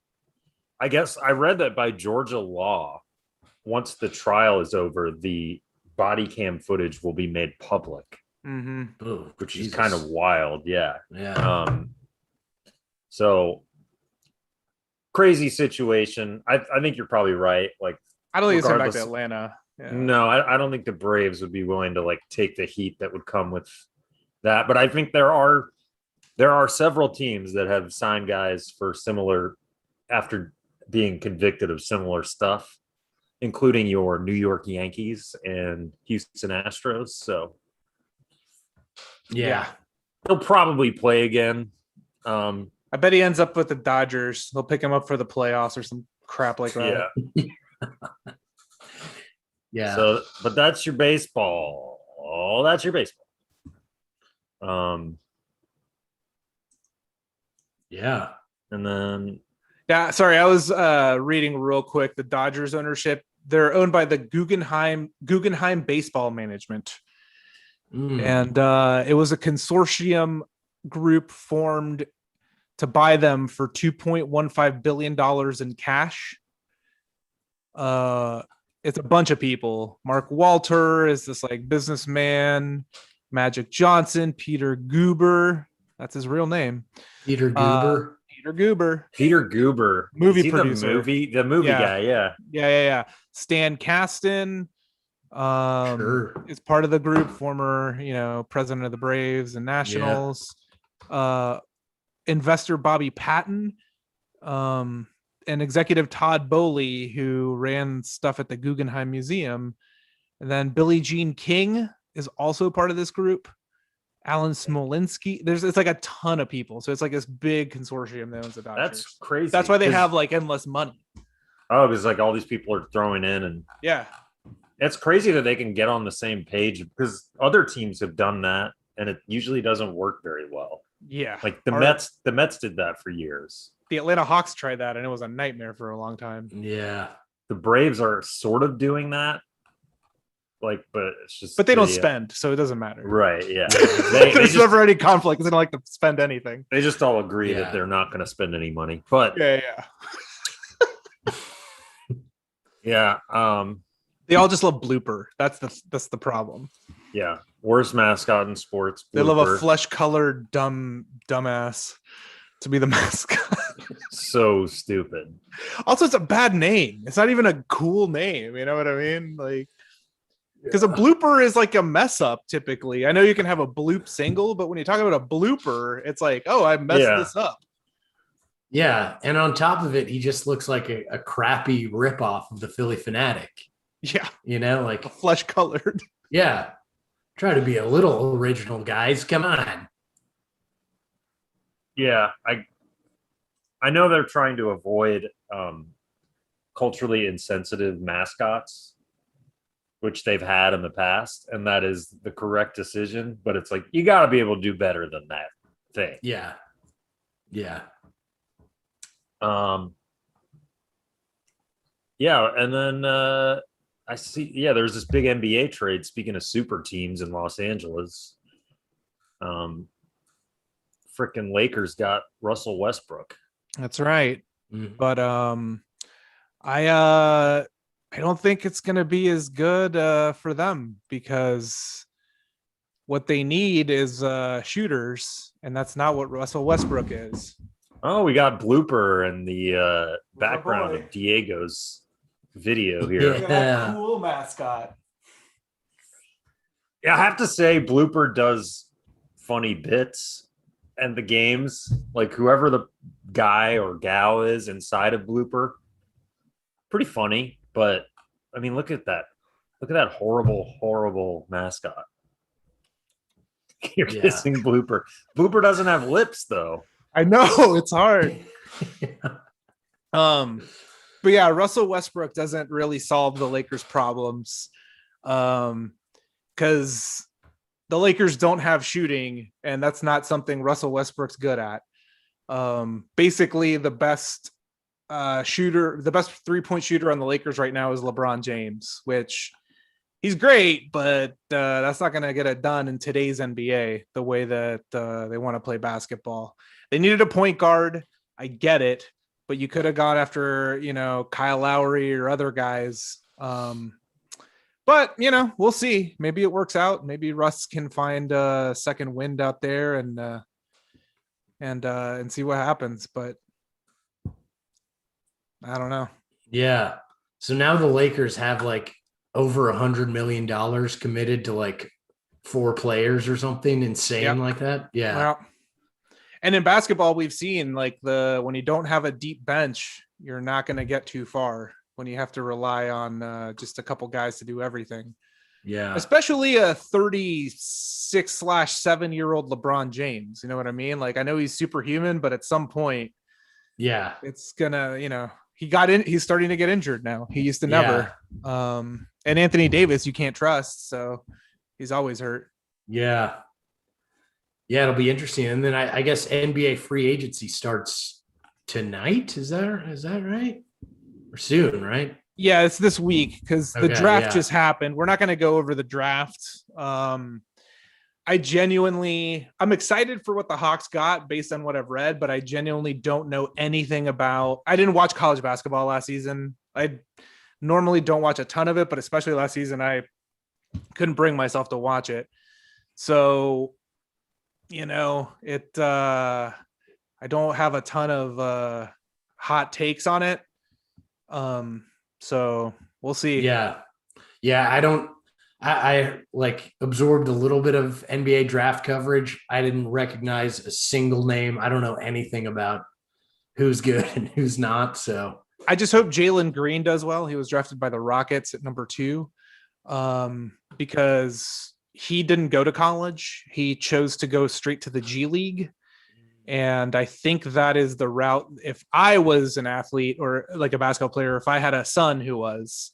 I guess I read that by Georgia law, once the trial is over, the body cam footage will be made public, which is kind of wild. Yeah. So crazy situation. I think you're probably right. Like, I don't think it's back to Atlanta. Yeah. No, I don't think the Braves would be willing to like take the heat that would come with that. But I think there are several teams that have signed guys for similar after being convicted of similar stuff, including your New York Yankees and Houston Astros. So yeah. He'll probably play again. I bet he ends up with the Dodgers. They'll pick him up for the playoffs or some crap like that. Yeah. Yeah. So, but that's your baseball. Oh, that's your baseball. Yeah. And then. Yeah. Sorry. I was reading real quick. The Dodgers ownership, they're owned by the Guggenheim Baseball Management. And it was a consortium group formed to buy them for $2.15 billion in cash. It's a bunch of people. Mark Walter is this like businessman. Magic Johnson, Peter Goober, that's his real name. Peter Goober. Peter Goober. Peter Goober, movie is he producer. the movie guy. Yeah. Stan Kasten is part of the group, former, president of the Braves and Nationals. Investor Bobby Patton, and executive Todd Bowley, who ran stuff at the Guggenheim Museum. And then Billie Jean King is also part of this group. Alan Smolinski. It's like a ton of people. So it's like this big consortium that owns the Dodgers. That's crazy. That's why they have like endless money. Oh, because like all these people are throwing in, and it's crazy that they can get on the same page, because other teams have done that and it usually doesn't work very well. Yeah. Like the Mets did that for years. The Atlanta Hawks tried that and it was a nightmare for a long time. Yeah. The Braves are sort of doing that. Like, but it's just. But they don't spend, so it doesn't matter. Right? Yeah. There's never any conflict because they don't like to spend anything. They just all agree that they're not going to spend any money. But yeah. They all just love Blooper. That's the problem. Yeah. Worst mascot in sports. Blooper. They love a flesh-colored dumbass to be the mascot. So stupid. Also, it's a bad name. It's not even a cool name. You know what I mean? Like. Because a blooper is like a mess up typically. I know you can have a bloop single, but when you talk about a blooper, it's like, oh, I messed this up. Yeah. And on top of it, he just looks like a crappy ripoff of the Philly Fanatic. Yeah. Like flesh colored. Yeah. Try to be a little original, guys. Come on. Yeah. I know they're trying to avoid culturally insensitive mascots, which they've had in the past, and that is the correct decision. But it's like, you got to be able to do better than that thing. Yeah. Yeah. And then I see, there's this big NBA trade. Speaking of super teams in Los Angeles, freaking Lakers got Russell Westbrook. That's right. Mm-hmm. But I don't think it's going to be as good for them, because what they need is shooters, and that's not what Russell Westbrook is. Oh, we got Blooper in the background of Diego's video here. Yeah, cool mascot. Yeah, I have to say Blooper does funny bits and the games. Like whoever the guy or gal is inside of Blooper, pretty funny. But I mean, look at that. Look at that horrible, horrible mascot. You're kissing Blooper. Blooper doesn't have lips though. I know, it's hard. But yeah, Russell Westbrook doesn't really solve the Lakers' problems. Because the Lakers don't have shooting, and that's not something Russell Westbrook's good at. Basically, the best the best 3-point shooter on the Lakers right now is LeBron James, which he's great, but that's not going to get it done in today's NBA the way that they want to play basketball. They needed a point guard. I get it, but you could have gone after, Kyle Lowry or other guys. But, we'll see. Maybe it works out. Maybe Russ can find a second wind out there and see what happens. But I don't know. Yeah. So now the Lakers have like over $100 million committed to like 4 players or something insane like that. Yeah. Well, and in basketball, we've seen like when you don't have a deep bench, you're not going to get too far when you have to rely on just a couple guys to do everything. Yeah. Especially a 36/7-year-old LeBron James. You know what I mean? Like, I know he's superhuman, but at some point, it's gonna, he's starting to get injured now. He used to never. And Anthony Davis, you can't trust. So he's always hurt. Yeah. Yeah, it'll be interesting. And then I guess NBA free agency starts tonight. Is that right? Or soon, right? Yeah, it's this week because the draft just happened. We're not going to go over the draft. I'm excited for what the Hawks got based on what I've read, but I genuinely don't know anything about. I didn't watch college basketball last season. I normally don't watch a ton of it, but especially last season, I couldn't bring myself to watch it. So, I I don't have a ton of hot takes on it. So we'll see. Yeah. I like absorbed a little bit of NBA draft coverage. I didn't recognize a single name. I don't know anything about who's good and who's not. So I just hope Jalen Green does well. He was drafted by the Rockets at number 2, because he didn't go to college. He chose to go straight to the G League. And I think that is the route. If I was an athlete or like a basketball player, if I had a son who was,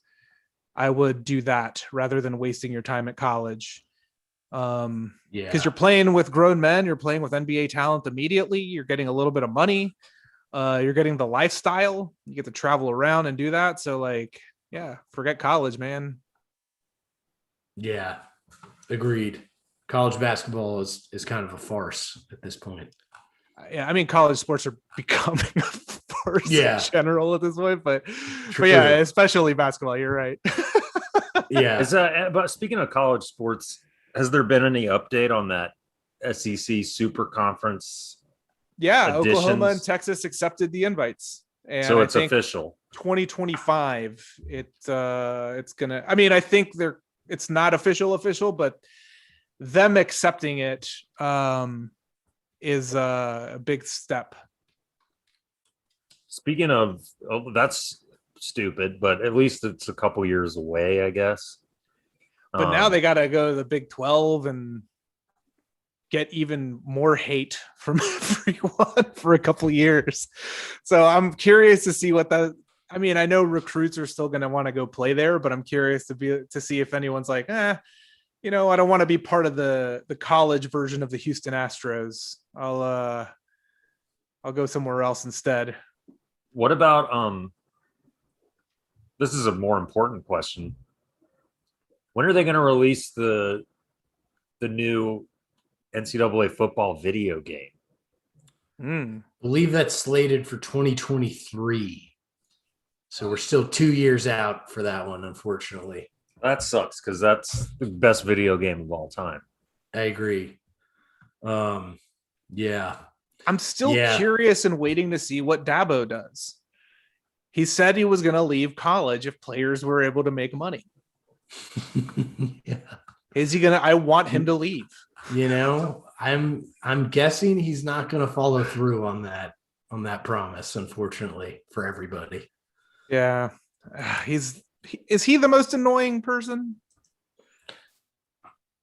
I would do that rather than wasting your time at college. Because you're playing with grown men, you're playing with NBA talent immediately. You're getting a little bit of money. You're getting the lifestyle. You get to travel around and do that. So like, yeah, forget college, man. Yeah, agreed. College basketball is kind of a farce at this point. Yeah, I mean, college sports are becoming a farce in general at this point, but yeah, especially basketball. You're right. Yeah. But speaking of college sports, has there been any update on that SEC Super Conference? Yeah, additions? Oklahoma and Texas accepted the invites, and so it's official. 2025. It's gonna. I mean, I think it's not official, but them accepting it is a big step. Speaking of, that's stupid, but at least it's a couple years away, I guess. But now they got to go to the Big 12 and get even more hate from everyone for a couple years. So I'm curious to see what that. I mean, I know recruits are still going to want to go play there, but I'm curious to see if anyone's like, I don't want to be part of the college version of the Houston Astros. I'll go somewhere else instead. What about this is a more important question. When are they going to release the new NCAA football video game? I believe that's slated for 2023. So we're still 2 years out for that one, unfortunately. That sucks because that's the best video game of all time. I agree. Yeah. I'm still curious and waiting to see what Dabo does. He said he was going to leave college if players were able to make money. Yeah. Is he going to? I want him to leave. I'm guessing he's not going to follow through on that promise, unfortunately, for everybody. Yeah. Is he the most annoying person?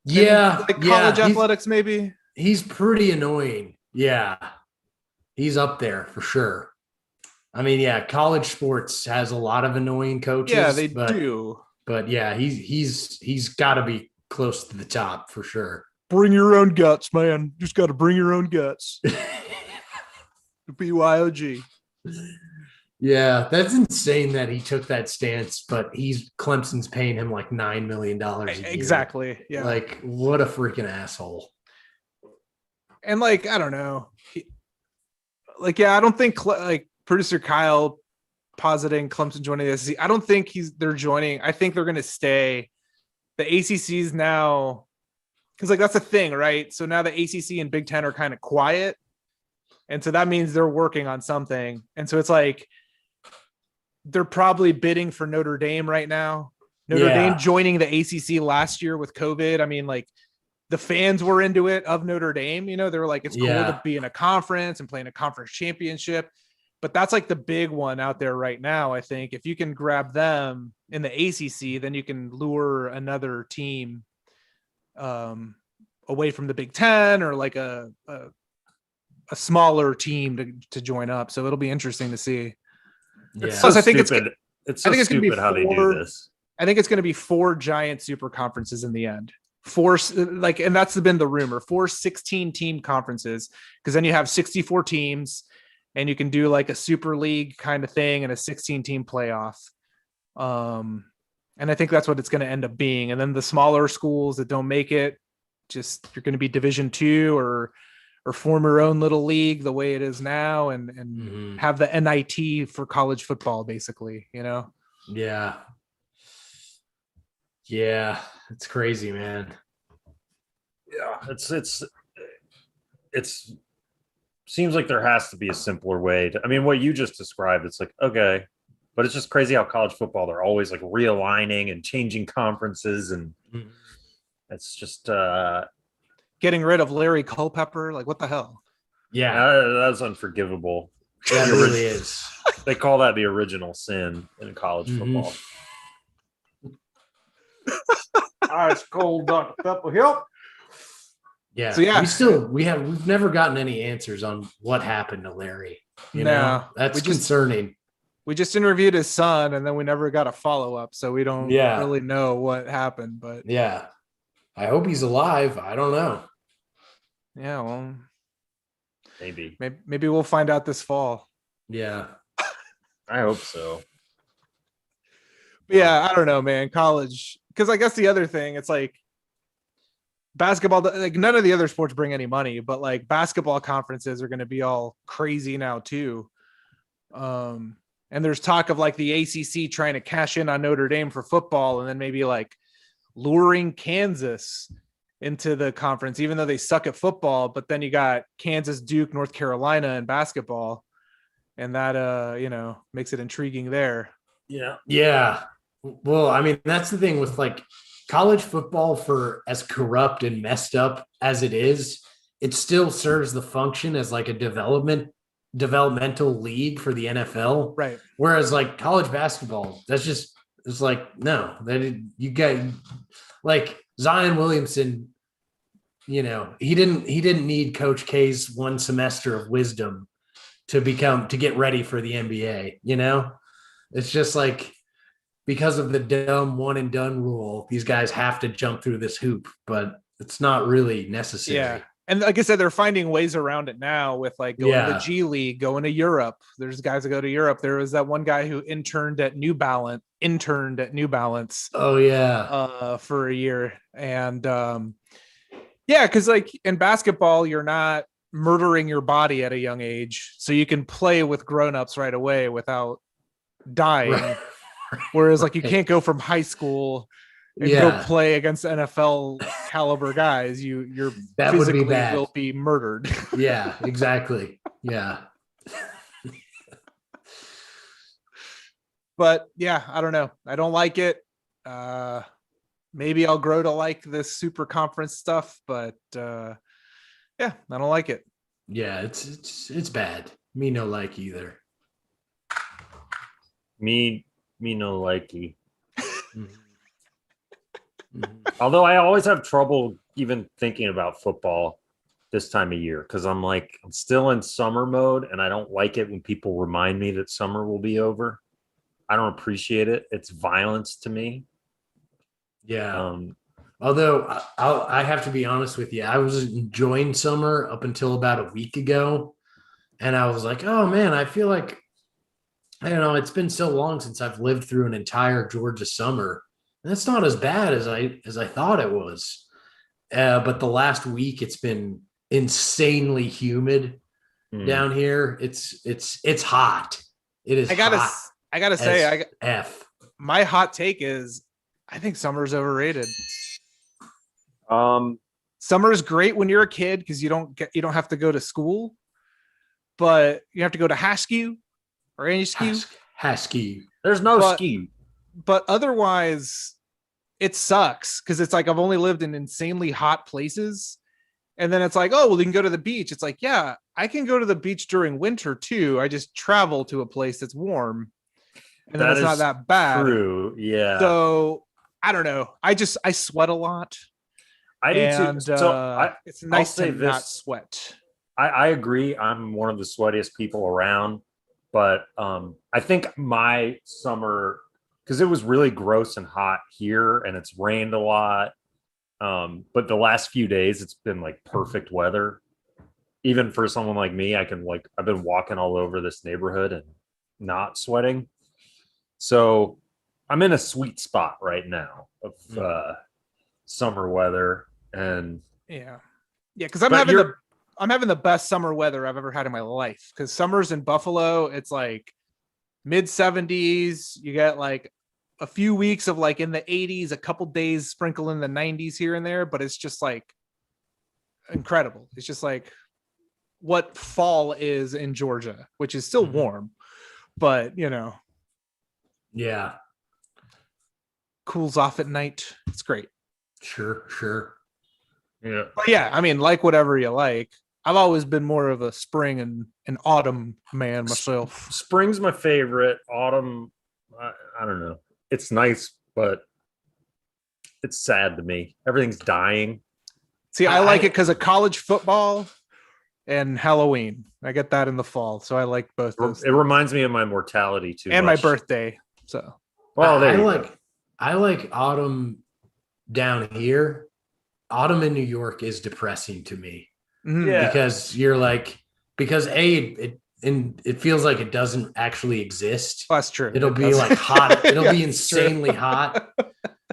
Yeah. College athletics, maybe? He's pretty annoying. Yeah. He's up there for sure. I mean, college sports has a lot of annoying coaches. Yeah, they do. But yeah, he's got to be close to the top for sure. Bring your own guts, man. Just got to bring your own guts. BYOG. Yeah, that's insane that he took that stance, but Clemson's paying him like $9 million a year. Exactly. Yeah. Like, what a freaking asshole. And like, I don't know. I don't think producer Kyle positing Clemson joining the SEC. I don't think they're joining. I think they're going to stay. The ACC's now, because like that's the thing, right? So now the ACC and Big Ten are kind of quiet, and so that means they're working on something. And so it's like they're probably bidding for Notre Dame right now. Notre Dame joining the ACC last year with COVID. I mean, like the fans were into it of Notre Dame. They were like, it's cool to be in a conference and playing a conference championship. But that's like the big one out there right now. I think if you can grab them in the ACC, then you can lure another team away from the Big Ten or like a smaller team to join up. So it'll be interesting to see. Yeah. It's so stupid. It's so stupid how they do this. I think it's going to be 4 giant super conferences in the end. 4, and that's been the rumor, 4 16-team conferences, because then you have 64 teams. And you can do like a super league kind of thing and a 16-team playoff. And I think that's what it's going to end up being. And then the smaller schools that don't make it, just you're going to be Division II or form your own little league the way it is now and have the NIT for college football, basically, Yeah. Yeah. It's crazy, man. Yeah. It's seems like there has to be a simpler way to. I mean, what you just described, it's like okay, but it's just crazy how college football they're always like realigning and changing conferences, and it's just getting rid of Larry Culpepper. Like, what the hell? Yeah, that's unforgivable. that really is. They call that the original sin in college football. Ice cold Dr. Pepper, help. Yeah. So yeah, we've never gotten any answers on what happened to Larry. You know, that's concerning. We just interviewed his son, and then we never got a follow up, so we don't really know what happened. But yeah, I hope he's alive. I don't know. Yeah, well, maybe we'll find out this fall. Yeah, I hope so. But yeah, I don't know, man. College, because I guess the other thing, it's like basketball. Like none of the other sports bring any money, but like basketball conferences are going to be all crazy now too. And there's talk of like the ACC trying to cash in on Notre Dame for football, and then maybe like luring Kansas into the conference, even though they suck at football. But then you got Kansas, Duke, North Carolina in basketball, and that makes it intriguing there. Yeah. Well, I mean, that's the thing with like college football, for as corrupt and messed up as it is, it still serves the function as like a developmental league for the NFL. Right. Whereas like college basketball, it's like, no, you get like Zion Williamson, he didn't need Coach K's one semester of wisdom to get ready for the NBA. It's just like, because of the dumb one and done rule, these guys have to jump through this hoop, but it's not really necessary. Yeah. And like I said, they're finding ways around it now with like going to the G League, going to Europe. There's guys that go to Europe. There was that one guy who interned at New Balance. Oh yeah. For a year. And because like in basketball, you're not murdering your body at a young age, so you can play with grown-ups right away without dying. Right. Whereas like you can't go from high school and go play against NFL caliber guys. You're that physically would be bad. Will be murdered. Yeah, exactly. Yeah. But yeah, I don't know. I don't like it. Maybe I'll grow to like this super conference stuff, but I don't like it. Yeah, it's bad. Me no like either. Me no likey. Although I always have trouble even thinking about football this time of year, because I'm still in summer mode, and I don't like it when people remind me that summer will be over. I don't appreciate it. It's violence to me. Yeah. Although I have to be honest with you, I was enjoying summer up until about a week ago, and I was like, oh man, I feel like, I don't know, it's been so long since I've lived through an entire Georgia summer. And it's not as bad as I thought it was. But the last week it's been insanely humid down here. It's hot. It is. I gotta say, my hot take is I think summer's overrated. Summer is great when you're a kid because you don't have to go to school, but you have to go to Haskew. Or any ski? Haskew. There's no ski. But otherwise, it sucks because it's like I've only lived in insanely hot places. And then it's like, oh, well, you can go to the beach. It's like, yeah, I can go to the beach during winter too. I just travel to a place that's warm. And then it's not that bad. True. Yeah. So I don't know. I sweat a lot. I do too. So it's nice to not sweat. I agree. I'm one of the sweatiest people around. But I think my summer, because it was really gross and hot here, and it's rained a lot. But the last few days, it's been like perfect weather. Even for someone like me, I've been walking all over this neighborhood and not sweating. So I'm in a sweet spot right now of summer weather. And because I'm having the best summer weather I've ever had in my life, because summers in Buffalo, it's like mid 70s. You get like a few weeks of like in the 80s, a couple days sprinkle in the 90s here and there, but it's just like incredible. It's just like what fall is in Georgia, which is still warm, but Yeah. Cools off at night. It's great. Sure. Yeah. But yeah, I mean, like whatever you like. I've always been more of a spring and an autumn man myself. Spring's my favorite. Autumn, I don't know. It's nice, but it's sad to me. Everything's dying. See, I like it because of college football and Halloween. I get that in the fall, so I like both those. It reminds me of my mortality too and much. my birthday. So, well, I like autumn down here. Autumn in New York is depressing to me. Yeah. Because you're like, it feels like it doesn't actually exist. That's true. It'll be like hot. It'll be insanely hot.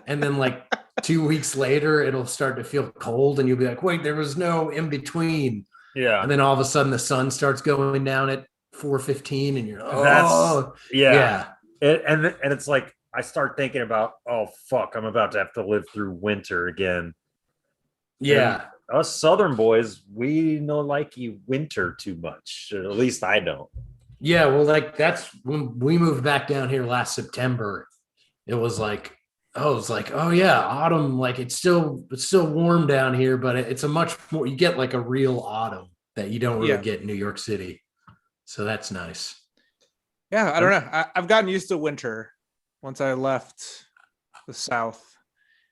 And then like 2 weeks later, it'll start to feel cold and you'll be like, wait, there was no in between. Yeah. And then all of a sudden the sun starts going down at 4:15 and you're, yeah. And it's like, I start thinking about, oh, fuck, I'm about to have to live through winter again. Yeah. And us Southern boys, we don't like winter too much. Or at least I don't. Yeah, well, like that's when we moved back down here last September. It was like, oh yeah, autumn. Like it's still warm down here, but it's a much more. You get like a real autumn that you don't really get in New York City. So that's nice. Yeah, I don't know. I've gotten used to winter once I left the South.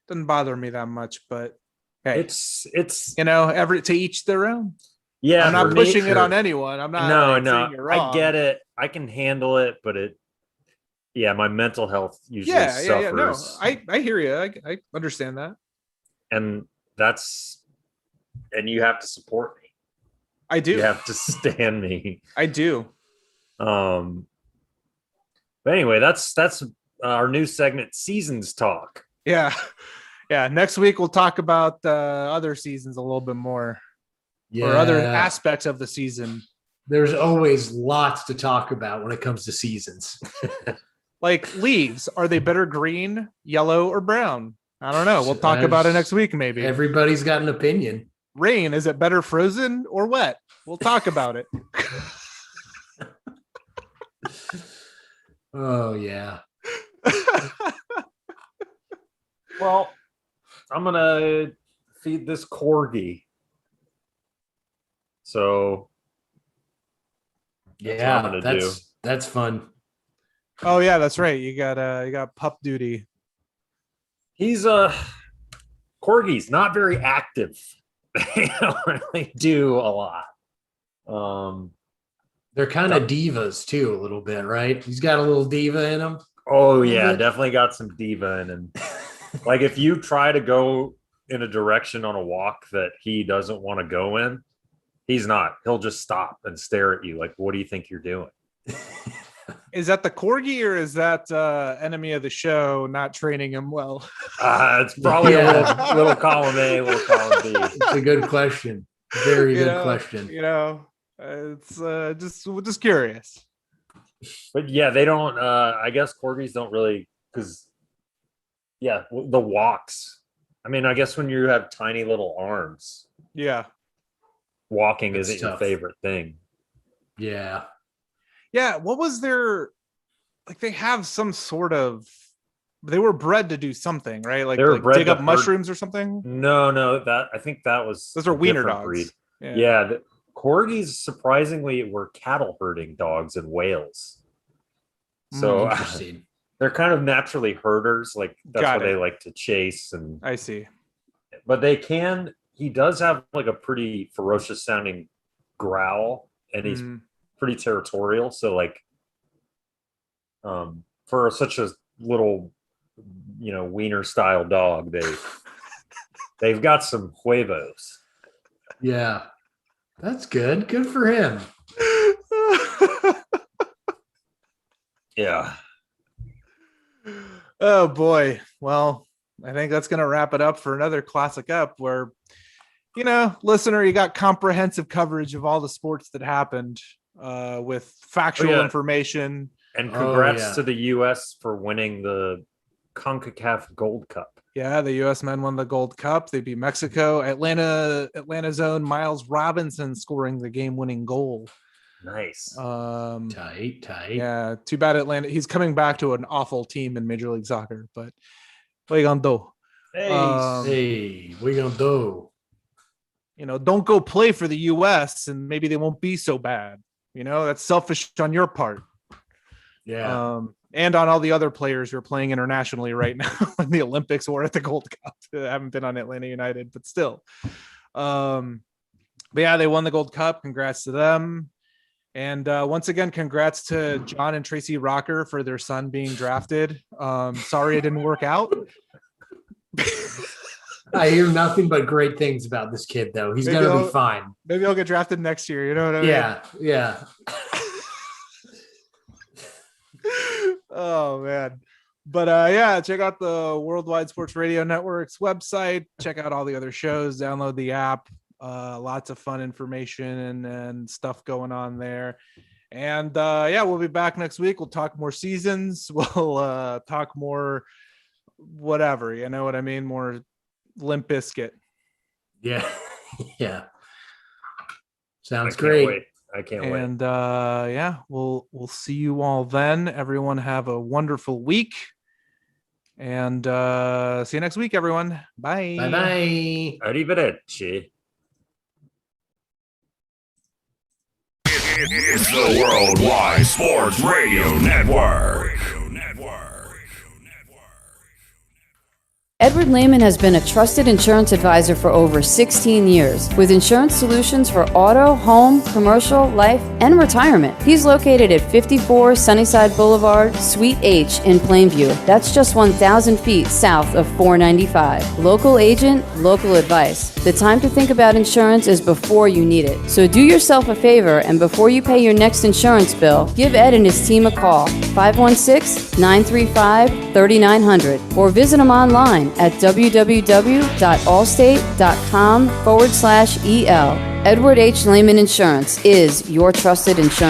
Doesn't bother me that much, but. Hey, it's to each their own. Yeah, I'm not pushing it on anyone. I'm not. No, saying you're wrong. I get it. I can handle it, but my mental health usually suffers. No, I hear you. I understand that. And you have to support me. I do. You have to stand me. I do. But anyway, that's our new segment, Seasons Talk. Yeah. Yeah, next week we'll talk about other seasons a little bit more, or other aspects of the season. There's always lots to talk about when it comes to seasons. Like leaves, are they better green, yellow, or brown? I don't know. We'll talk about it next week, maybe. Everybody's got an opinion. Rain, is it better frozen or wet? We'll talk about it. Oh, yeah. Well, I'm going to feed this corgi. So that's fun. Oh yeah, that's right. You got pup duty. He's corgis, not very active. They don't really do a lot. They're kind of divas too, a little bit, right? He's got a little diva in him. Oh yeah, definitely got some diva in him. Like if you try to go in a direction on a walk that he doesn't want to go in, he's not. He'll just stop and stare at you like, what do you think you're doing? Is that the corgi or is that enemy of the show not training him well? It's probably a little column A, a little column B. It's a good question. Very good question. It's just curious. But yeah, they don't. I guess corgis don't really, because the walks. I mean, I guess when you have tiny little arms, walking isn't your favorite thing. Yeah. Yeah, what was their, like they have some sort of, they were bred to do something, right? Like dig up mushrooms or something? No, I think that was those are wiener dogs. Breed. Yeah, the corgis surprisingly were cattle herding dogs in Wales. So they're kind of naturally herders, like that's why they like to chase and I see. But he does have like a pretty ferocious sounding growl and he's pretty territorial, so like for such a little wiener style dog, they've got some huevos. Yeah, that's good for him. Yeah. Oh boy, well, I think that's gonna wrap it up for another Classic Up, where listener, you got comprehensive coverage of all the sports that happened with factual information. And congrats to the U.S. for winning the CONCACAF Gold Cup. Yeah, the U.S. men won the Gold Cup. They beat Mexico. Atlanta's own Miles Robinson scoring the game-winning goal. Nice. Tight. Yeah, too bad Atlanta. He's coming back to an awful team in Major League Soccer, but what are you gonna do? Hey, we gonna do? Don't go play for the U.S. and maybe they won't be so bad. That's selfish on your part. Yeah. And on all the other players who are playing internationally right now in the Olympics or at the Gold Cup. I haven't been on Atlanta United, but still. But yeah, they won the Gold Cup. Congrats to them. And once again, congrats to John and Tracy Rocker for their son being drafted. Sorry it didn't work out. I hear nothing but great things about this kid, though. He's going to be fine. Maybe I'll get drafted next year. You know what I mean? Yeah. Oh, man. But check out the Worldwide Sports Radio Network's website. Check out all the other shows. Download the app. Lots of fun information and stuff going on there. And we'll be back next week. We'll talk more seasons. We'll talk more whatever. You know what I mean? More Limp Bizkit. Yeah. Sounds great. I can't wait. And we'll see you all then. Everyone have a wonderful week. And see you next week, everyone. Bye. Bye. Arrivederci. It's the Worldwide Sports Radio Network. Edward Lehman has been a trusted insurance advisor for over 16 years with insurance solutions for auto, home, commercial, life, and retirement. He's located at 54 Sunnyside Boulevard, Suite H in Plainview. That's just 1,000 feet south of 495. Local agent, local advice. The time to think about insurance is before you need it. So do yourself a favor and before you pay your next insurance bill, give Ed and his team a call, 516-935-3900, or visit him online at www.allstate.com/EL. Edward H. Lehman Insurance is your trusted insurance